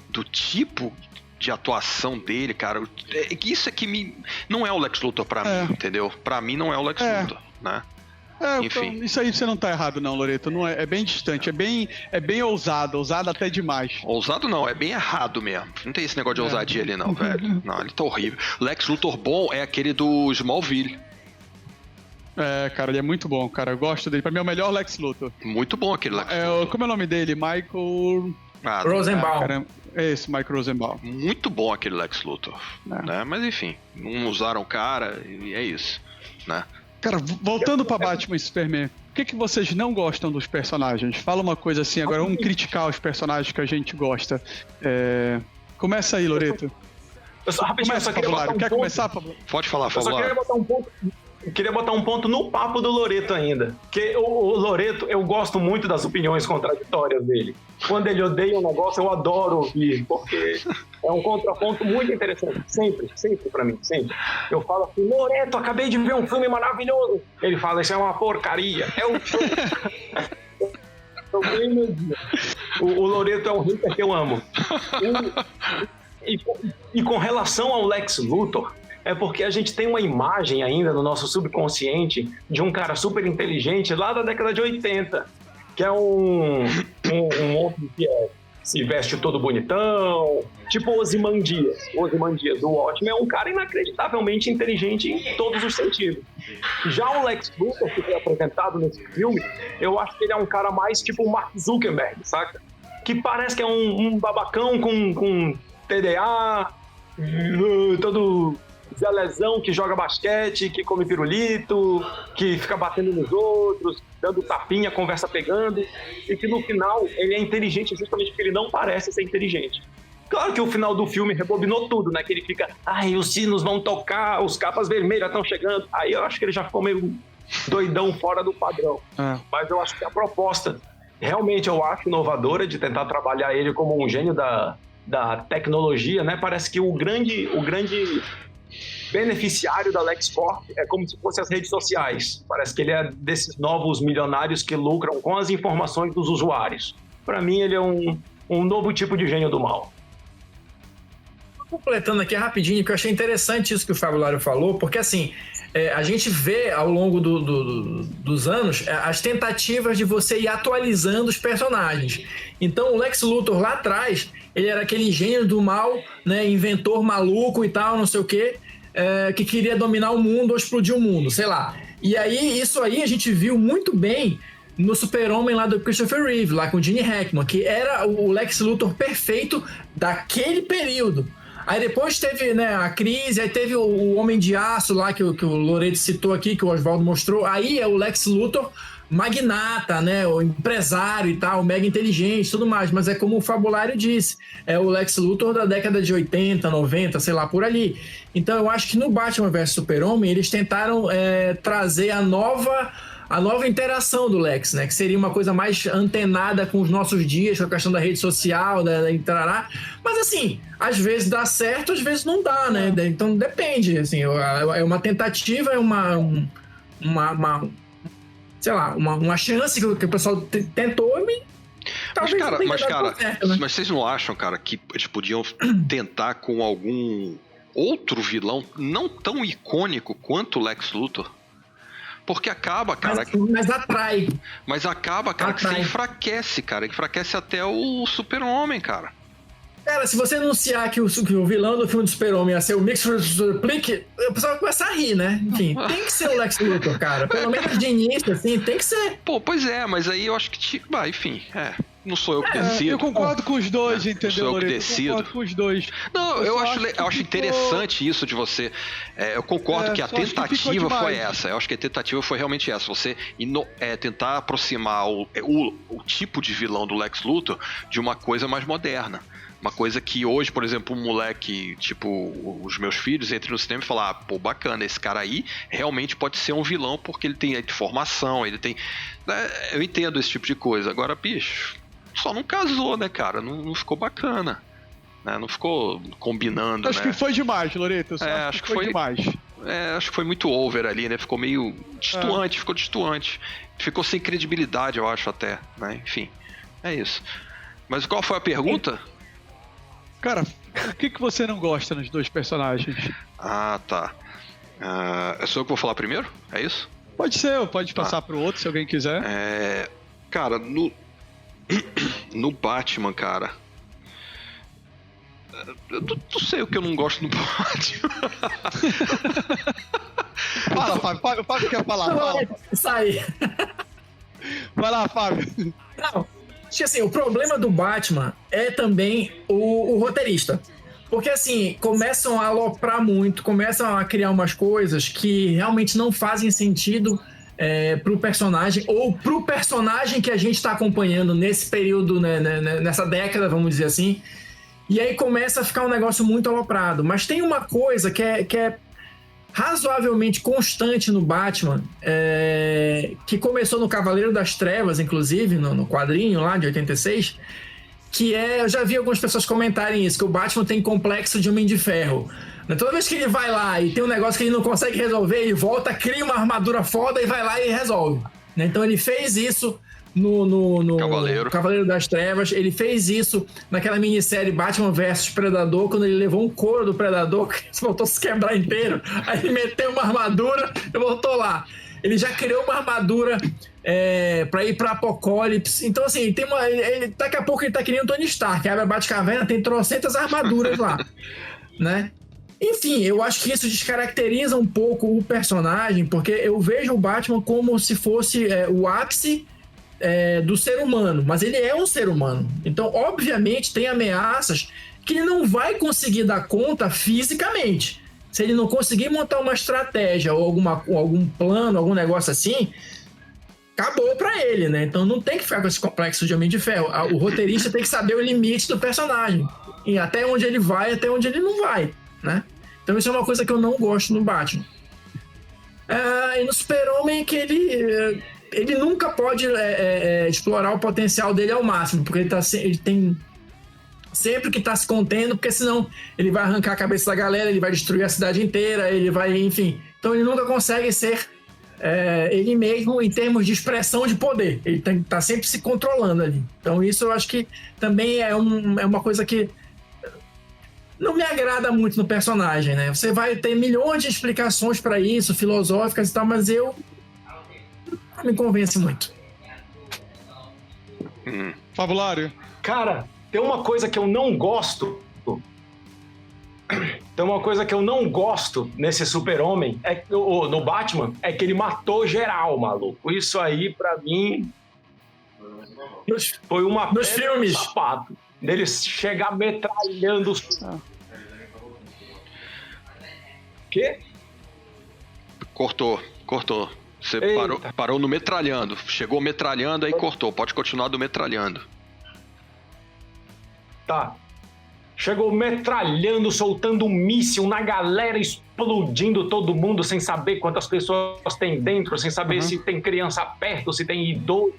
do tipo de atuação dele, cara, isso é que não é o Lex Luthor pra mim, entendeu? Pra mim não é o Lex Luthor, né? Enfim. Então, isso aí você não tá errado não, Loreto. Não é bem distante, é bem ousado até demais. Ousado não, é bem errado mesmo. Não tem esse negócio de ousadia ali não, velho. Não, ele tá horrível. Lex Luthor bom é aquele do Smallville. Cara, ele é muito bom, cara. Eu gosto dele. Pra mim é o melhor Lex Luthor. Muito bom aquele Lex Luthor. Como é o nome dele? Michael... Rosenbaum. É esse, Michael Rosenbaum. Muito bom aquele Lex Luthor. Né? Mas enfim, não usaram o cara e é isso, né? Cara, voltando pra Batman e Superman, por que vocês não gostam dos personagens? Fala uma coisa assim, agora vamos criticar os personagens que a gente gosta. Começa aí, Loreto. Quer começar, Pablo? Pode falar, Eu queria botar um ponto no papo do Loreto ainda. Porque o Loreto, eu gosto muito das opiniões contraditórias dele. Quando ele odeia um negócio, eu adoro ouvir, porque é um contraponto muito interessante. Sempre pra mim, sempre. Eu falo assim, Loreto, acabei de ver um filme maravilhoso. Ele fala, isso é uma porcaria. O Loreto é um hater que eu amo. E com relação ao Lex Luthor, é porque a gente tem uma imagem ainda no nosso subconsciente de um cara super inteligente lá da década de 80, que é um homem que se veste todo bonitão, tipo Ozymandias. Ozymandias do Watchmen é um cara inacreditavelmente inteligente em todos os sentidos. Já o Lex Luthor, que foi apresentado nesse filme, eu acho que ele é um cara mais tipo o Mark Zuckerberg, saca? Que parece que é um babacão com TDA, todo zelezão que joga basquete, que come pirulito, que fica batendo nos outros, dando tapinha, conversa pegando, e que no final ele é inteligente justamente porque ele não parece ser inteligente. Claro que o final do filme rebobinou tudo, né? Que ele fica, os sinos vão tocar, os capas vermelhas estão chegando. Aí eu acho que ele já ficou meio doidão fora do padrão. Mas eu acho que a proposta, realmente eu acho inovadora de tentar trabalhar ele como um gênio da tecnologia, né? Parece que o grande beneficiário da LexCorp é como se fosse as redes sociais. Parece que ele é desses novos milionários que lucram com as informações dos usuários. Para mim, ele é um novo tipo de gênio do mal. Completando aqui rapidinho, que eu achei interessante isso que o Fabulário falou, porque assim, a gente vê ao longo dos anos as tentativas de você ir atualizando os personagens. Então o Lex Luthor lá atrás, ele era aquele gênio do mal, né, inventor maluco e tal, não sei o quê, que queria dominar o mundo ou explodir o mundo, sei lá. E aí, isso aí a gente viu muito bem no Super-Homem lá do Christopher Reeve, lá com o Gene Hackman, que era o Lex Luthor perfeito daquele período. Aí depois teve, né, a crise, aí teve o Homem de Aço lá, que o Loreto citou aqui, que o Oswaldo mostrou. Aí é o Lex Luthor magnata, né, o empresário e tal, mega inteligente e tudo mais. Mas é como o Fabulário disse, é o Lex Luthor da década de 80, 90, sei lá, por ali. Então eu acho que no Batman vs Super-Homem eles tentaram trazer a nova interação do Lex, né? Que seria uma coisa mais antenada com os nossos dias, com a questão da rede social, da. Mas assim, às vezes dá certo, às vezes não dá, né? Então depende, assim, é uma tentativa, é sei lá, uma chance que o pessoal tentou e talvez mas, cara, certo, né? Mas vocês não acham, cara, que eles podiam tentar com algum outro vilão não tão icônico quanto o Lex Luthor? Porque acaba, cara... Mas atrai. Mas acaba, cara, que você enfraquece, cara. Enfraquece até o Super-Homem, cara. Cara, se você anunciar que o vilão do filme do Super-Homem ia ser o Mixed Plick, o pessoal vai começar a rir, né? Enfim, tem que ser o Lex Luthor, cara. Pelo menos de início, assim, tem que ser. Pô, pois é, mas aí eu acho que... enfim, não sou eu que decido. Eu concordo com os dois, entendeu, Sou eu que Loreto? decido. Eu concordo com os dois. Não, eu acho interessante isso de você... eu concordo que a tentativa foi essa. Eu acho que a tentativa foi realmente essa. Você tentar aproximar o tipo de vilão do Lex Luthor de uma coisa mais moderna. Uma coisa que hoje, por exemplo, um moleque, tipo, os meus filhos entram no cinema e falam, pô, bacana, esse cara aí realmente pode ser um vilão porque ele tem formação, ele tem... Eu entendo esse tipo de coisa. Agora, bicho, só não casou, né, cara? Não ficou bacana. Né? Não ficou combinando, Acho que foi demais, Loreto. Acho que foi demais. Acho que foi muito over ali, né? Ficou meio distoante, ficou distoante. Ficou sem credibilidade, eu acho, até, né? Enfim, é isso. Mas qual foi a pergunta? Cara, o que você não gosta nos dois personagens? Ah, tá. Sou eu que vou falar primeiro? É isso? Pode ser, pode passar pro outro, se alguém quiser. Cara, no Batman, cara... Eu não sei o que eu não gosto no Batman. Fala, Fábio. Fábio quer falar, fala. Isso aí. Vai lá, Fábio. Não, acho que assim, o problema do Batman é também o roteirista. Porque assim, começam a aloprar muito, começam a criar umas coisas que realmente não fazem sentido pro personagem, ou pro personagem que a gente tá acompanhando nesse período, né, nessa década, vamos dizer assim. E aí começa a ficar um negócio muito aloprado. Mas tem uma coisa que é razoavelmente constante no Batman, que começou no Cavaleiro das Trevas, inclusive, no quadrinho lá de 86, que eu já vi algumas pessoas comentarem isso, que o Batman tem complexo de Homem de Ferro. Toda vez que ele vai lá e tem um negócio que ele não consegue resolver, ele volta, cria uma armadura foda e vai lá e resolve. Então ele fez isso no Cavaleiro das Trevas, ele fez isso naquela minissérie Batman vs Predador, quando ele levou um couro do Predador que voltou a se quebrar inteiro, aí ele meteu uma armadura e voltou lá. Ele já criou uma armadura pra ir pra Apocalipse. Então, assim, daqui a pouco ele tá querendo Tony Stark, abre a Batcaverna, tem trocentas armaduras lá, né? Enfim, eu acho que isso descaracteriza um pouco o personagem, porque eu vejo o Batman como se fosse o ápice do ser humano, mas ele é um ser humano. Então, obviamente, tem ameaças que ele não vai conseguir dar conta fisicamente. Se ele não conseguir montar uma estratégia ou algum plano, algum negócio assim, acabou pra ele, né? Então não tem que ficar com esse complexo de Homem de Ferro. O roteirista tem que saber o limite do personagem. E até onde ele vai, até onde ele não vai, né? Então isso é uma coisa que eu não gosto no Batman. E no Super-Homem que ele nunca pode explorar o potencial dele ao máximo, porque ele tem sempre que tá se contendo, porque senão ele vai arrancar a cabeça da galera, ele vai destruir a cidade inteira, ele vai, enfim. Então ele nunca consegue ser ele mesmo em termos de expressão de poder. Ele tá sempre se controlando ali. Então isso eu acho que também é uma coisa que não me agrada muito no personagem, né? Você vai ter milhões de explicações para isso, filosóficas e tal, mas não me convence muito. Fabulário. Cara, tem uma coisa que eu não gosto. Tem uma coisa que eu não gosto nesse Super-Homem, no Batman, é que ele matou geral, maluco. Isso aí, pra mim, foi uma nos filmes. Sapato. Dele chegar metralhando. Quê? Cortou. Você parou no metralhando. Chegou metralhando, aí cortou. Pode continuar do metralhando. Tá. Chegou metralhando, soltando um míssil na galera, explodindo todo mundo, sem saber quantas pessoas tem dentro, sem saber se tem criança perto, se tem idoso.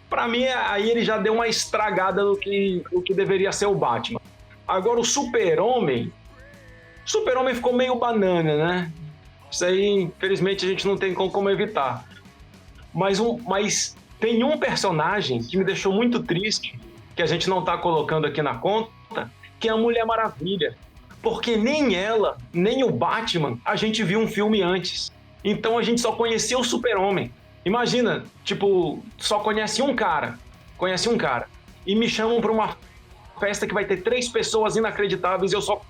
Pra mim, aí ele já deu uma estragada no que deveria ser o Batman. Agora, o Super-Homem ficou meio banana, né? Isso aí, infelizmente, a gente não tem como evitar. Mas tem um personagem que me deixou muito triste, que a gente não tá colocando aqui na conta, que é a Mulher Maravilha. Porque nem ela, nem o Batman, a gente viu um filme antes. Então a gente só conhecia o Super-Homem. Imagina, tipo, só conhece um cara. E me chamam pra uma festa que vai ter 3 pessoas inacreditáveis e eu só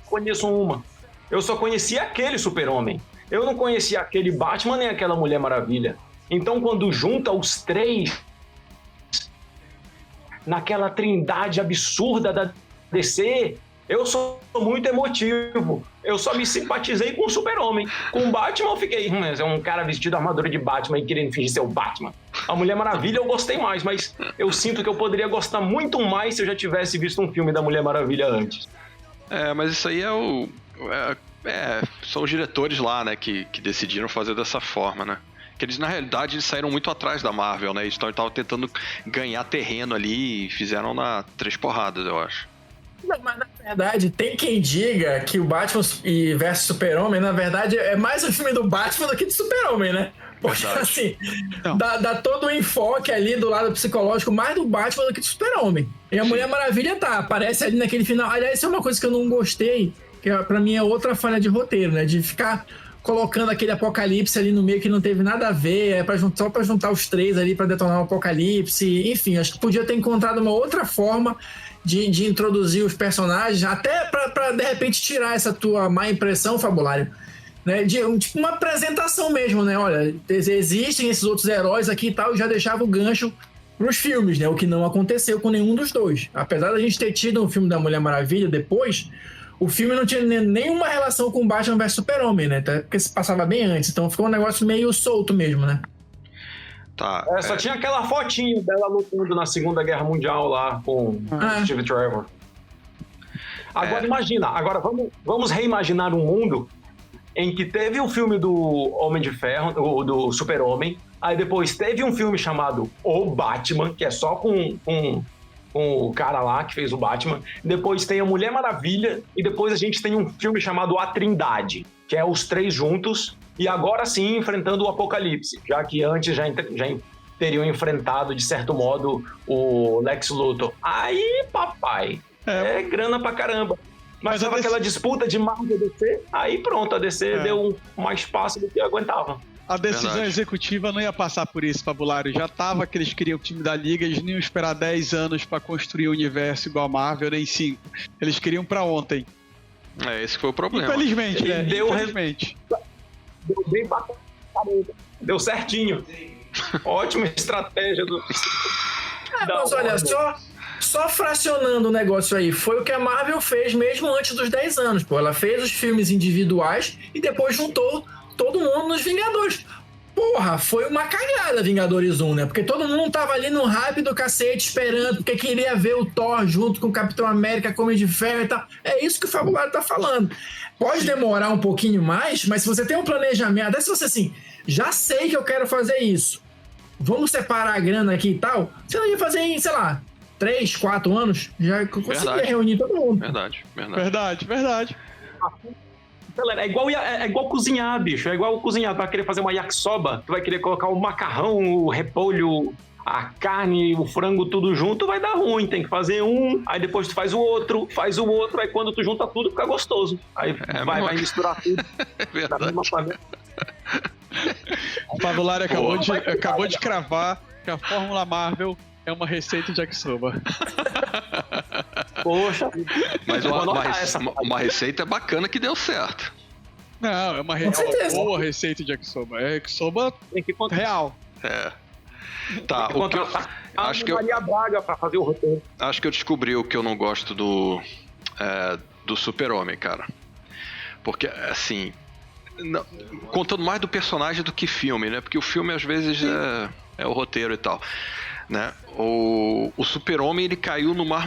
conheço uma. Eu só conhecia aquele Super-Homem. Eu não conhecia aquele Batman nem aquela Mulher Maravilha. Então quando junta os 3 naquela trindade absurda da DC, eu sou muito emotivo. Eu só me simpatizei com o Super-Homem. Com o Batman eu fiquei, é um cara vestido de armadura de Batman e querendo fingir ser o Batman. A Mulher Maravilha eu gostei mais, mas eu sinto que eu poderia gostar muito mais se eu já tivesse visto um filme da Mulher Maravilha antes. Mas isso aí são os diretores lá, né, que decidiram fazer dessa forma, né? Que eles, na realidade, eles saíram muito atrás da Marvel, né? Eles estavam tentando ganhar terreno ali e fizeram 3 porradas, eu acho. Não, mas na verdade, tem quem diga que o Batman versus Super-Homem, na verdade, é mais um filme do Batman do que do Super-Homem, né? Porque, assim, dá todo o enfoque ali do lado psicológico mais do Batman do que do Super-Homem. E a Mulher Maravilha aparece ali naquele final. Aliás, isso é uma coisa que eu não gostei, que pra mim é outra falha de roteiro, né? De ficar colocando aquele apocalipse ali no meio que não teve nada a ver, só pra juntar os 3 ali pra detonar o apocalipse. Enfim, acho que podia ter encontrado uma outra forma de introduzir os personagens, até pra de repente tirar essa tua má impressão, Fabulário, né? Tipo uma apresentação mesmo, né? Olha, existem esses outros heróis aqui e tal, e já deixava o gancho pros filmes, né? O que não aconteceu com nenhum dos 2. Apesar da gente ter tido um filme da Mulher Maravilha depois, o filme não tinha nenhuma relação com Batman vs Super-Homem, né? Porque se passava bem antes, então ficou um negócio meio solto mesmo, né? Tá. Só tinha aquela fotinho dela lutando na Segunda Guerra Mundial lá com Steve Trevor. Agora imagina, vamos reimaginar um mundo em que teve o filme do Homem de Ferro, do Super-Homem, aí depois teve um filme chamado O Batman, que é só com o cara lá que fez o Batman, depois tem a Mulher Maravilha e depois a gente tem um filme chamado A Trindade, que é os 3 juntos e agora sim enfrentando o Apocalipse, já que antes já teriam enfrentado de certo modo o Lex Luthor. Aí, papai, é grana pra caramba. Mas tava aquela disputa de Marvel e DC, aí pronto, a DC deu mais espaço do que aguentava. A decisão executiva não ia passar por isso, Fabulário. Já tava que eles queriam o time da Liga, eles não iam esperar 10 anos pra construir o universo igual a Marvel, nem 5. Eles queriam pra ontem. Esse foi o problema. Infelizmente, né? Infelizmente. Deu bem bacana. Deu certinho. Ótima estratégia do... Mas olha, só fracionando o negócio aí, foi o que a Marvel fez mesmo antes dos 10 anos, pô. Ela fez os filmes individuais e depois juntou todo mundo nos Vingadores. Porra, foi uma cagada Vingadores 1, né? Porque todo mundo tava ali no hype do cacete esperando, porque queria ver o Thor junto com o Capitão América, Homem de Ferro e tal. É isso que o Fabulário tá falando. Pode demorar um pouquinho mais, mas se você tem um planejamento, até se você assim, já sei que eu quero fazer isso, vamos separar a grana aqui e tal, você não ia fazer em, sei lá, 3, 4 anos, já conseguia reunir todo mundo. Verdade. É igual cozinhar, bicho. É igual cozinhar. Tu vai querer fazer uma yakisoba, tu vai querer colocar o macarrão, o repolho, a carne, o frango, tudo junto, vai dar ruim. Tem que fazer um, aí depois tu faz o outro, aí quando tu junta tudo, fica gostoso. Aí vai misturar tudo. É verdade. O Fabulário acabou de cravar que a Fórmula Marvel é uma receita de yakisoba. Poxa. Mas uma receita bacana que deu certo. Não, é uma boa receita de yakisoba. É yakisoba real. Tá, o que eu acho que Maria Braga pra fazer o roteiro. Acho que eu descobri o que eu não gosto do Super-Homem, cara. Porque, assim, não, contando mais do personagem do que filme, né? Porque o filme, às vezes, é o roteiro e tal, né? O Super-Homem, ele caiu numa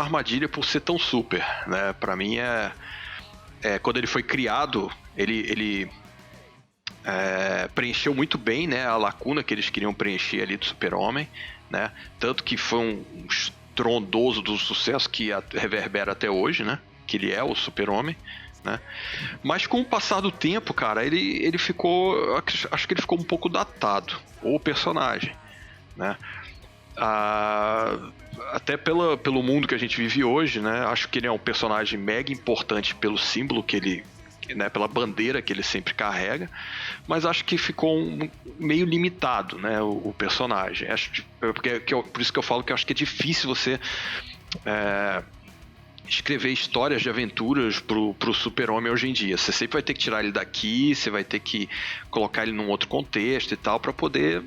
armadilha por ser tão super, né? Pra mim, quando ele foi criado, ele preencheu muito bem, né, a lacuna que eles queriam preencher ali do Super-Homem, né? Tanto que foi um estrondoso do sucesso que reverbera até hoje, né? Que ele é o Super-Homem, né? Mas com o passar do tempo, cara, ele ficou... Acho que ele ficou um pouco datado, o personagem, né? Até pelo mundo que a gente vive hoje, né? Acho que ele é um personagem mega importante pelo símbolo que ele... né, pela bandeira que ele sempre carrega, mas acho que ficou meio limitado, né, o personagem. Por isso que eu falo que eu acho que é difícil você escrever histórias de aventuras pro Super-Homem hoje em dia. Você sempre vai ter que tirar ele daqui, você vai ter que colocar ele num outro contexto e tal, para poder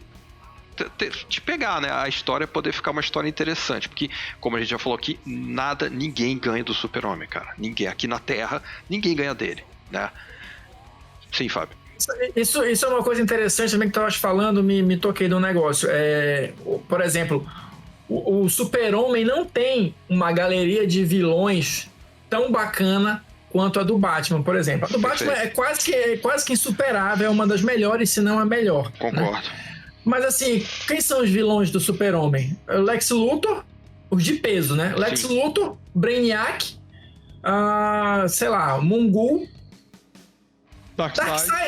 te pegar, né, a história poder ficar uma história interessante, porque, como a gente já falou aqui, ninguém ganha do Super-Homem, cara. Ninguém, aqui na Terra, ninguém ganha dele, né? Sim, Fábio. Isso é uma coisa interessante também que tu estavas falando, me toquei de um negócio. Por exemplo, o Super-Homem não tem uma galeria de vilões tão bacana quanto a do Batman, por exemplo. A do Batman é quase que insuperável, é uma das melhores, se não a melhor. Concordo. Né? Mas assim, quem são os vilões do Super-Homem? Lex Luthor, os de peso, né? Sim. Lex Luthor, Brainiac, sei lá, Mongul.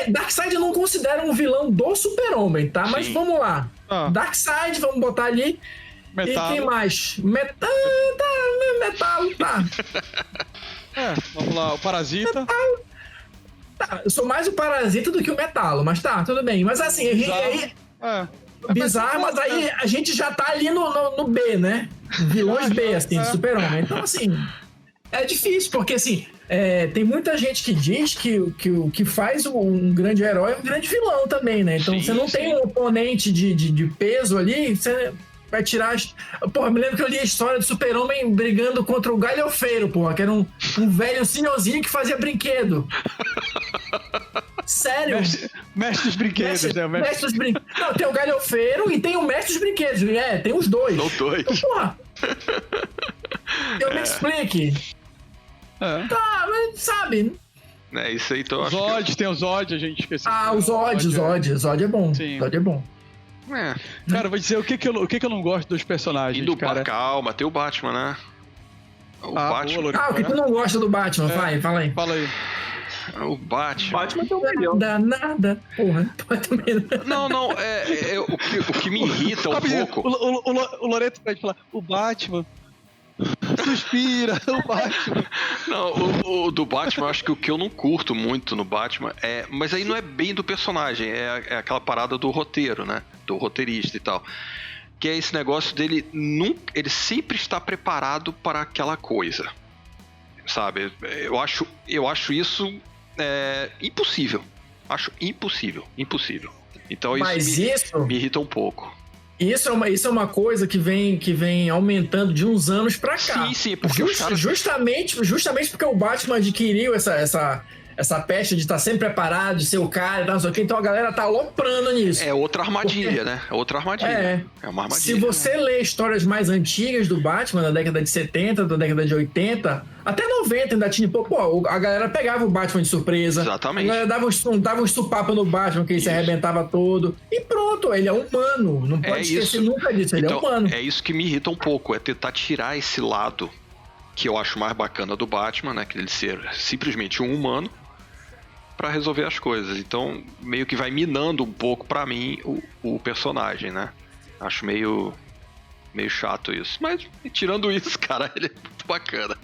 Darkseid eu não considero um vilão do Super-Homem, tá? Mas vamos lá. Darkseid, vamos botar ali. Metal. E quem mais? Metal, tá. Vamos lá, o Parasita. Metal. Tá, eu sou mais o Parasita do que o Metalo, mas tá, tudo bem. Mas assim, bizarro, mas aí a gente já tá ali no B, né? Vilões B, assim, do Super-Homem. Então, assim, é difícil, porque assim, tem muita gente que diz que o que faz um grande herói é um grande vilão também, né? Então, você não tem um oponente de peso ali, você vai tirar... Porra, me lembro que eu li a história do Super-Homem brigando contra o Galhofeiro, porra, que era um velho senhorzinho que fazia brinquedo. Sério? Mestre dos brinquedos, né? Mestre dos brinquedos. Não, tem o Galhofeiro e tem o Mestre dos brinquedos. Tem os dois. São dois. Então, porra. Eu me explique. Tá, mas sabe... Isso aí, então eu acho Zod, tem o Zod, a gente esqueceu. O Zod é bom. Sim. Zod é bom. Cara, eu vou dizer o que eu não gosto dos personagens, cara. Calma, tem o Batman, né? O Batman. O que tu não gosta do Batman? Vai, fala aí. Fala aí. O Batman tem um milhão. Nada. Porra, Não, o que me irrita um pouco... O Loreto pode falar, o Batman... Suspira, o Batman. Não, o do Batman, eu acho que o que eu não curto muito no Batman mas aí não é bem do personagem, é aquela parada do roteiro, né? Do roteirista e tal. Que é esse negócio dele ele sempre está preparado para aquela coisa. Sabe? Eu acho isso impossível. Acho impossível. Então isso me irrita um pouco. Isso é uma coisa que vem aumentando de uns anos pra cá. Sim, porque justamente porque o Batman adquiriu essa peste de estar sempre preparado, de ser o cara e tal, não sei o quê. Então a galera tá aloprando nisso. É outra armadilha, né? É outra armadilha. É uma armadilha. Se você lê histórias mais antigas do Batman, da década de 70, da década de 80, até 90 ainda tinha... Pô, a galera pegava o Batman de surpresa. Exatamente. A galera dava um estupapa no Batman, que ele se arrebentava todo. E pronto, ele é humano. Não pode esquecer nunca disso, ele é humano. É isso que me irrita um pouco, é tentar tirar esse lado que eu acho mais bacana do Batman, né? Que ele ser simplesmente um humano pra resolver as coisas. Então, meio que vai minando um pouco pra mim o personagem, né? Acho meio chato isso. Mas, tirando isso, cara, ele é muito bacana.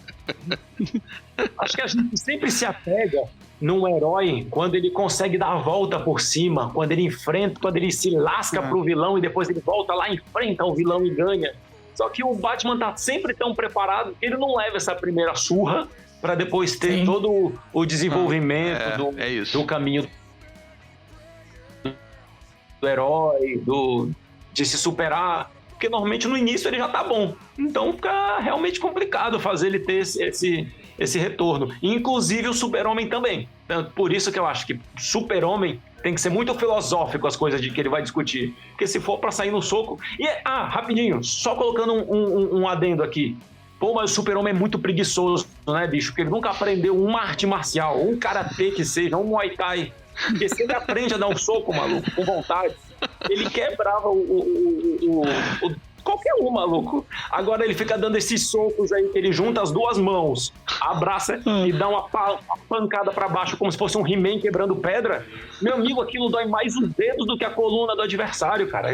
Acho que a gente sempre se apega num herói quando ele consegue dar a volta por cima, quando ele se lasca pro vilão e depois ele volta lá, enfrenta o vilão e ganha. Só que o Batman tá sempre tão preparado que ele não leva essa primeira surra para depois ter todo o desenvolvimento do caminho do herói, de se superar. Porque normalmente no início ele já tá bom. Então fica realmente complicado fazer ele ter esse retorno. Inclusive o Super-Homem também. Por isso que eu acho que Super-Homem tem que ser muito filosófico as coisas de que ele vai discutir. Porque se for pra sair no soco... rapidinho, só colocando um adendo aqui. Pô, mas o Super-Homem é muito preguiçoso, né, bicho? Porque ele nunca aprendeu uma arte marcial, um karatê que seja, um muay thai. Porque se ele aprende a dar um soco, maluco, com vontade, ele quebrava qualquer um, maluco. Agora ele fica dando esses socos aí, que ele junta as duas mãos, abraça e dá uma pancada pra baixo, como se fosse um He-Man quebrando pedra. Meu amigo, aquilo dói mais os dedos do que a coluna do adversário, cara.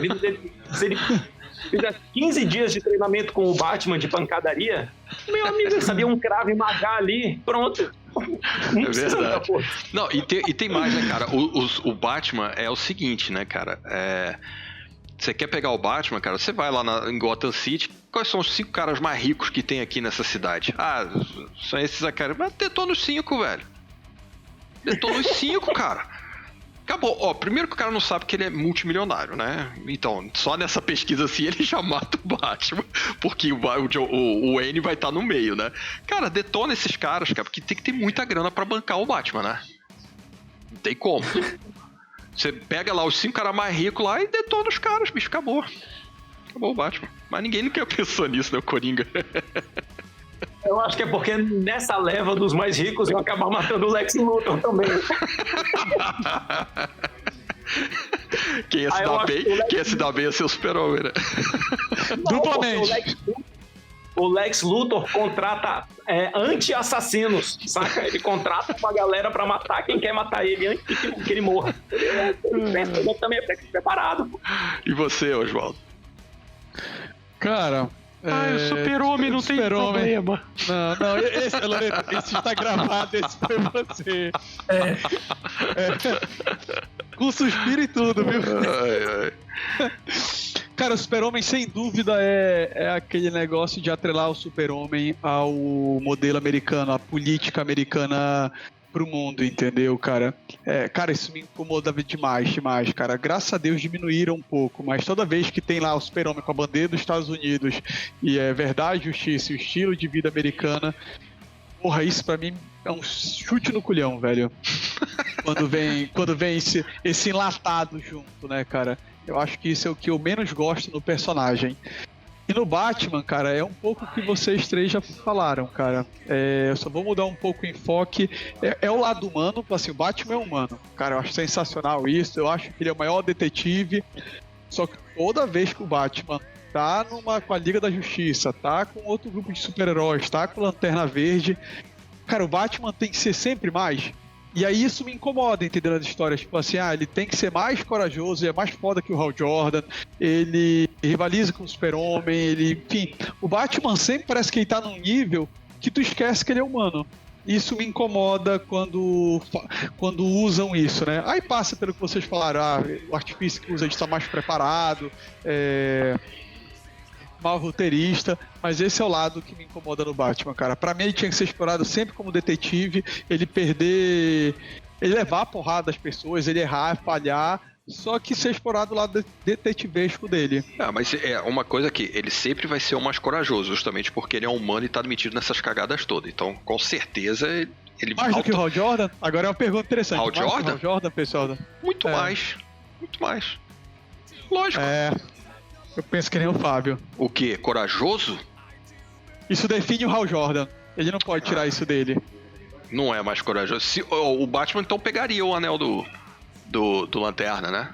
Se ele fizer 15 dias de treinamento com o Batman de pancadaria, meu amigo, ele sabia um cravo e magar ali, pronto. Não é verdade. Não, e tem mais, né, cara? O Batman é o seguinte, né, cara? Você quer pegar o Batman, cara? Você vai lá em Gotham City. Quais são os 5 caras mais ricos que tem aqui nessa cidade? São esses aqui. Mas detona os 5, velho. Detona os 5, cara. Acabou. Primeiro que o cara não sabe que ele é multimilionário, né? Então, só nessa pesquisa assim ele já mata o Batman, porque o Wayne vai estar no meio, né? Cara, detona esses caras, cara, porque tem que ter muita grana pra bancar o Batman, né? Não tem como. Você pega lá os 5 caras mais ricos lá e detona os caras, bicho, acabou. Acabou o Batman. Mas ninguém nunca pensou nisso, né, o Coringa? Eu acho que é porque nessa leva dos mais ricos iam acabar matando o Lex Luthor também. Quem ia se dar bem é ser o Super-Homem, né? Duplamente. O Lex Luthor contrata anti-assassinos, saca? Ele contrata uma galera pra matar quem quer matar ele antes que ele morra. Ele também é preparado. Pô. E você, Oswaldo? Cara... o Super-Homem não tem problema. Não, esse está gravado, esse foi você. Com suspiro e tudo, viu? Cara, o Super-Homem, sem dúvida, é aquele negócio de atrelar o Super-Homem ao modelo americano, à política americana pro mundo, entendeu, cara? Cara, isso me incomodava demais, cara. Graças a Deus diminuíram um pouco, mas toda vez que tem lá o Super-Homem com a bandeira dos Estados Unidos e é verdade, justiça e o estilo de vida americana, porra, isso pra mim é um chute no culhão, velho. Quando vem esse enlatado junto, né, cara? Eu acho que isso é o que eu menos gosto no personagem. E no Batman, cara, é um pouco o que vocês três já falaram, cara. Eu só vou mudar um pouco o enfoque. É o lado humano, assim, o Batman é humano. Cara, eu acho sensacional isso. Eu acho que ele é o maior detetive. Só que toda vez que o Batman tá com a Liga da Justiça, tá com outro grupo de super-heróis, tá com Lanterna Verde, cara, o Batman tem que ser sempre mais. E aí isso me incomoda, entendeu? As histórias, tipo assim, ele tem que ser mais corajoso, ele é mais foda que o Hal Jordan, ele rivaliza com o Super-Homem, enfim, o Batman sempre parece que ele tá num nível que tu esquece que ele é humano. Isso me incomoda quando usam isso, né? Aí passa pelo que vocês falaram, o artifício que usa de estar mais preparado, mal roteirista, mas esse é o lado que me incomoda no Batman, cara. Pra mim ele tinha que ser explorado sempre como detetive, ele levar a porrada das pessoas, ele errar, falhar, só que ser explorado o lado detetivesco dele. Mas é uma coisa que ele sempre vai ser o mais corajoso, justamente porque ele é humano e tá admitido nessas cagadas todas. Então, com certeza, ele... Mais do que o Hal Jordan? Agora é uma pergunta interessante. Hal Jordan? Hal Jordan, pessoal. Muito mais. Lógico. Eu penso que nem o Fábio. O quê? Corajoso? Isso define o Hal Jordan. Ele não pode tirar isso dele. Não é mais corajoso. O Batman então pegaria o anel do Lanterna, né?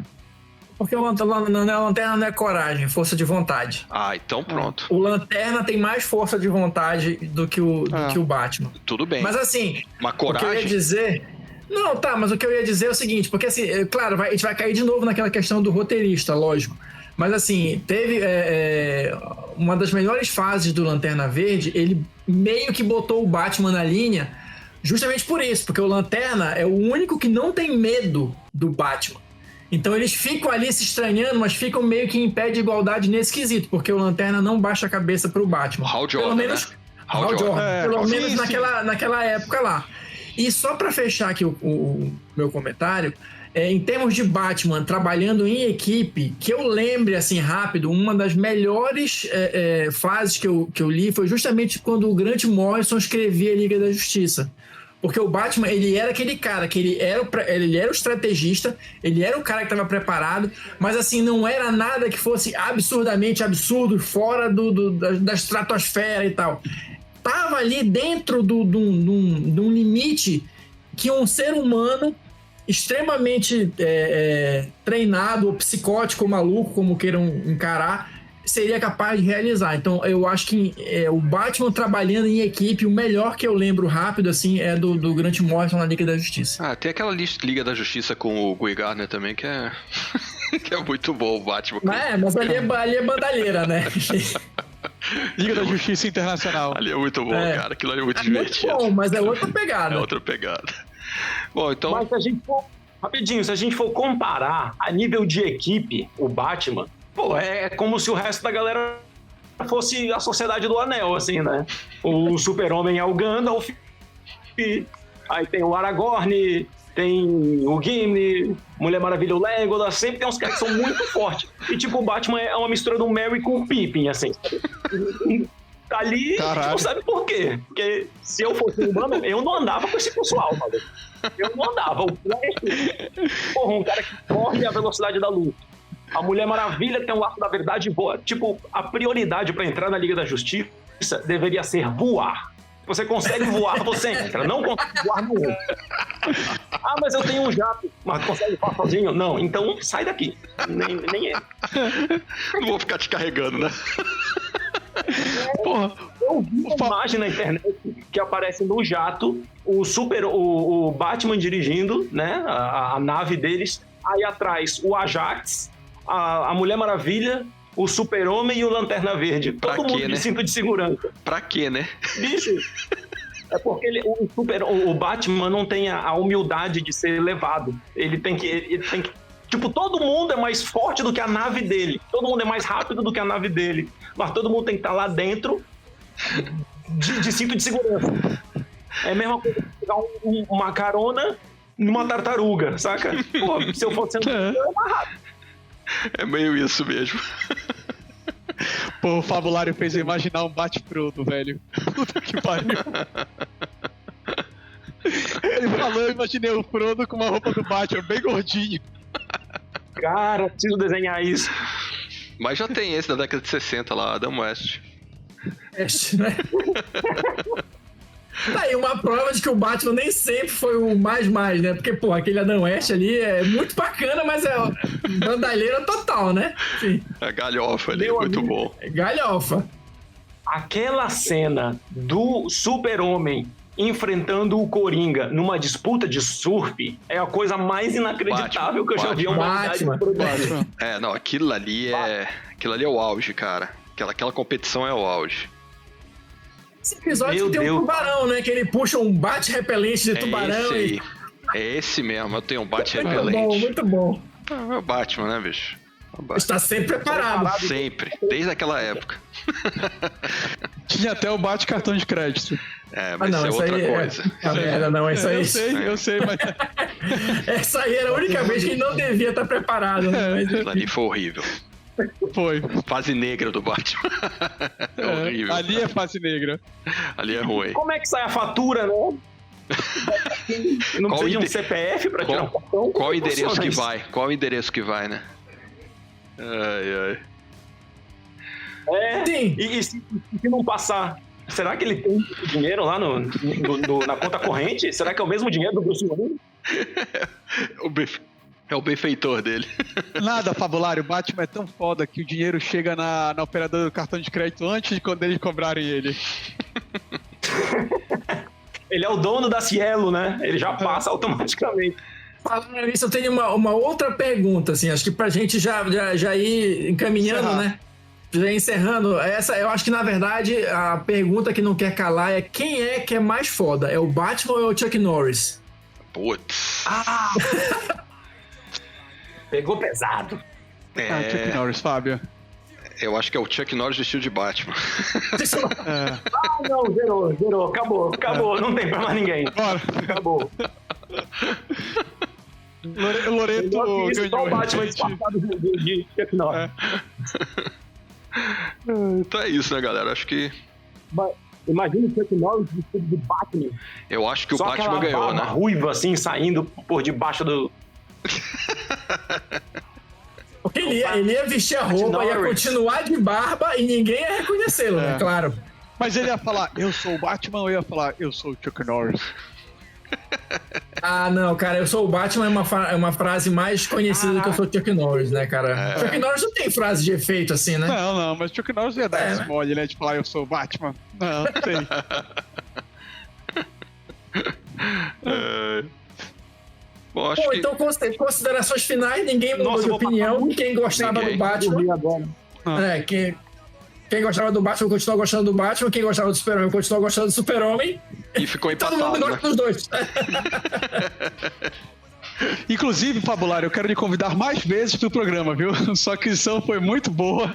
Porque o Lanterna não é coragem, força de vontade. Então pronto. O Lanterna tem mais força de vontade do que o Batman. Tudo bem. Mas assim, uma coragem... o que eu ia dizer... Não, tá, mas o que eu ia dizer é o seguinte, porque assim, claro, a gente vai cair de novo naquela questão do roteirista, lógico. Mas assim, teve uma das melhores fases do Lanterna Verde, ele meio que botou o Batman na linha justamente por isso, porque o Lanterna é o único que não tem medo do Batman. Então eles ficam ali se estranhando, mas ficam meio que em pé de igualdade nesse quesito, porque o Lanterna não baixa a cabeça pro Batman. Hal Jordan, pelo menos, né? Hal Jordan. Pelo menos naquela época lá. E só pra fechar aqui o meu comentário, em termos de Batman, trabalhando em equipe, que eu lembre, assim, rápido, uma das melhores fases que eu li foi justamente quando o Grant Morrison escrevia a Liga da Justiça. Porque o Batman, ele era aquele cara que ele era o estrategista, ele era o cara que estava preparado, mas assim, não era nada que fosse absurdamente absurdo, fora da estratosfera e tal. Tava ali dentro de um limite que um ser humano extremamente treinado, ou psicótico, ou maluco, como queiram encarar, seria capaz de realizar. Então eu acho que o Batman trabalhando em equipe, o melhor que eu lembro rápido assim é do Grant Morrison na Liga da Justiça. Tem aquela Liga da Justiça com o Guy Gardner também, que é que é muito bom o Batman. Mas ali é bandalheira, né? Liga da Justiça Internacional. Ali é muito bom, cara. Aquilo ali é muito divertido. Muito bom, mas é outra pegada. É outra pegada. Bom, então... Mas se a gente for... Rapidinho, se a gente for comparar a nível de equipe, o Batman, é como se o resto da galera fosse a Sociedade do Anel, assim, né? O Super-Homem é o Gandalf, aí tem o Aragorn, tem o Gimli, Mulher Maravilha, o Legolas, sempre tem uns caras que são muito fortes. E tipo, o Batman é uma mistura do Merry com o Pippin, assim. Ali, não sabe por quê. Porque se eu fosse humano, eu não andava com esse pessoal, mano. Eu não andava. O Flash, um cara que corre à velocidade da luz. A Mulher Maravilha tem um arco da verdade boa. Tipo, a prioridade pra entrar na Liga da Justiça deveria ser voar. Você consegue voar, você entra. Não consegue voar no outro. Mas eu tenho um jato. Mas consegue voar sozinho? Não. Então sai daqui. Nem entra. Não vou ficar te carregando, né? Porra, eu vi uma imagem na internet que aparece no jato o Batman dirigindo, né, a nave deles, aí atrás o Ajax, a Mulher Maravilha, o Super-Homem e o Lanterna Verde. Todo mundo de cinto de segurança. Pra quê, né? Bicho, é porque o Batman não tem a humildade de ser elevado. Ele tem que tipo, todo mundo é mais forte do que a nave dele. Todo mundo é mais rápido do que a nave dele. Mas todo mundo tem que estar lá dentro de cinto de segurança. É a mesma coisa que pegar uma carona numa tartaruga, saca? Pô, se eu fosse sendo eu mais rápido. É meio isso mesmo. Pô, o Fabulário fez eu imaginar um bate-Frodo, velho. Puta que pariu. Ele falou, eu imaginei o Frodo com uma roupa do Batman, bem gordinho. Cara, preciso desenhar isso. Mas já tem esse da década de 60 lá, Adam West. Né? Tá aí uma prova de que o Batman nem sempre foi o mais, né? Porque, pô, aquele Adam West ali é muito bacana, mas é bandalheira total, né? Enfim. A galhofa ali, muito bom. É galhofa. Aquela cena do Super-Homem enfrentando o Coringa numa disputa de surf é a coisa mais inacreditável que eu já vi a humanidade produzir. Não, aquilo ali é o auge, cara. Aquela competição é o auge. Esse episódio tem um tubarão, né? Que ele puxa um bate-repelente de tubarão. É esse mesmo, eu tenho um bate-repelente. Muito bom. É o Batman, né, bicho? Está sempre preparado. Sempre, desde aquela época. Tinha até o bate-cartão de crédito. Mas isso é outra coisa. Isso aí. Eu sei, mas... Essa aí era a única vez que ele não devia estar preparado. Né? Aquilo ali foi horrível. Foi. Fase negra do Batman. É horrível. Ali é fase negra. Ali é ruim. Como é que sai a fatura, né? Não precisa de um CPF pra tirar um cartão? Qual o endereço que vai? Qual o endereço que vai, né? Ai. Sim. E se não passar, será que ele tem dinheiro lá na conta corrente? Será que é o mesmo dinheiro do Bruce Wayne? É o benfeitor dele. Nada, Fabulário. O Batman é tão foda que o dinheiro chega na operadora do cartão de crédito antes de quando eles cobrarem ele. Ele é o dono da Cielo, né? Ele já passa automaticamente. Falando nisso, eu tenho uma outra pergunta, assim, acho que pra gente já ir encaminhando, né? Já encerrando, essa, eu acho que na verdade a pergunta que não quer calar é quem é que é mais foda? É o Batman ou é o Chuck Norris? Putz. Pegou pesado. Chuck Norris, Fábio. Eu acho que é o Chuck Norris vestido de Batman. Não, zerou, acabou, não tem pra mais ninguém. Bora. Acabou. Loreto só o Batman disfarçado de Chuck Norris. Então é isso, né, galera? Acho que... Imagina o Chuck Norris vestido de Batman. Eu acho que só o Batman ganhou, né? Ruiva, assim, saindo por debaixo do... Porque ele ia vestir a roupa, ia continuar de barba e ninguém ia reconhecê-lo, né? Claro. Mas ele ia falar, eu sou o Batman, ou eu ia falar, eu sou o Chuck Norris? Ah, não, cara, eu sou o Batman é uma frase mais conhecida do que eu sou o Chuck Norris, né, cara? Chuck Norris não tem frase de efeito assim, né? Não, mas Chuck Norris ia dar esse mole, né, de falar, eu sou o Batman. Não tem. Bom, acho então, considerações finais, ninguém mudou de opinião. Quem gostava do Batman... Quem gostava do Batman continuou gostando do Batman. Quem gostava do Super-Homem continuou gostando do Super-Homem. E ficou empatado, todo mundo gosta dos dois. Inclusive, Fabulário, eu quero lhe convidar mais vezes pro programa, viu? Sua aquisição foi muito boa.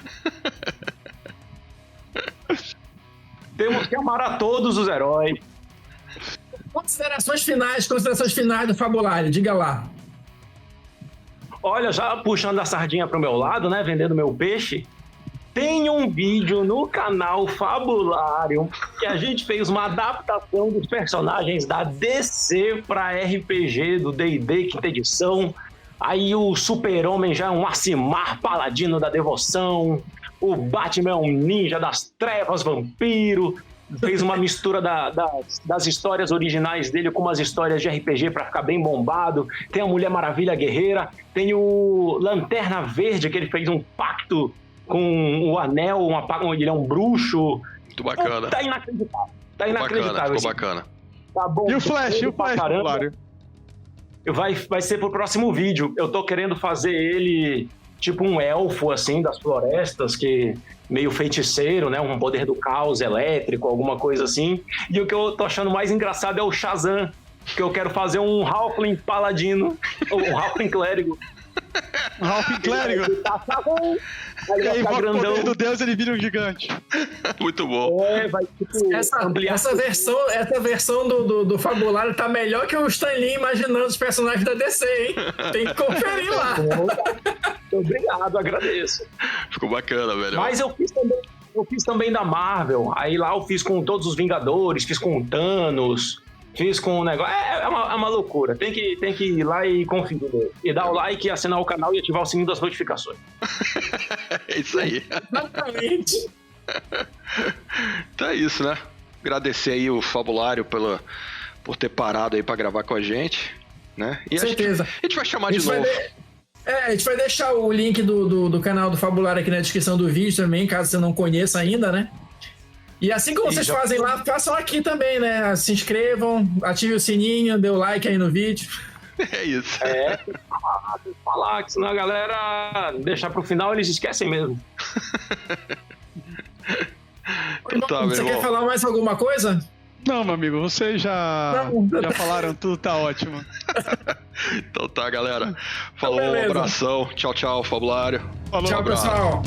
Temos que amar a todos os heróis. Considerações finais do Fabulário, diga lá. Olha, já puxando a sardinha pro meu lado, né, vendendo meu peixe, tem um vídeo no canal Fabulário que a gente fez uma adaptação dos personagens da DC para RPG do D&D, quinta edição. Aí o Super-Homem já é um Acimar, paladino da devoção. O Batman é um ninja das trevas, vampiro. Fez uma mistura das histórias originais dele com umas histórias de RPG para ficar bem bombado. Tem a Mulher Maravilha Guerreira. Tem o Lanterna Verde, que ele fez um pacto com o Anel. Ele é um bruxo. Muito bacana. Tá inacreditável. Tá inacreditável. Ficou bacana. Tá bom. E o Flash, Fabulário? Vai ser pro próximo vídeo. Eu tô querendo fazer ele tipo um elfo, assim, das florestas, que meio feiticeiro, né? Um poder do caos elétrico, alguma coisa assim. E o que eu tô achando mais engraçado é o Shazam, que eu quero fazer um Halfling paladino, ou um Halfling clérigo. Um Halfling clérigo? E aí, o poder do Deus, ele vira um gigante. Muito bom. Vai tipo, essa versão do Fabulário tá melhor que o Stan Lee imaginando os personagens da DC, hein? Tem que conferir lá. Obrigado, agradeço. Ficou bacana, velho. Mas eu fiz também da Marvel. Aí lá eu fiz com todos os Vingadores, fiz com o Thanos, fiz com o negócio. É uma loucura. Tem que ir lá e conferir. E dar o like, assinar o canal e ativar o sininho das notificações. É isso aí. Exatamente. Então é isso, né? Agradecer aí o Fabulário por ter parado aí pra gravar com a gente, né? E certeza. A gente vai chamar de novo. A gente vai deixar o link do canal do Fabulário aqui na descrição do vídeo também, caso você não conheça ainda, né? E assim como vocês fazem lá, façam aqui também, né? Se inscrevam, ative o sininho, dê o like aí no vídeo. É isso. Tem que falar, que senão a galera deixar pro final, eles esquecem mesmo. Então tá, você quer falar mais alguma coisa? Não, meu amigo, vocês já falaram tudo, tá ótimo. Então tá, galera. Falou, um abração. Tchau, tchau, Fabulário. Falou, tchau, abraço. pessoal.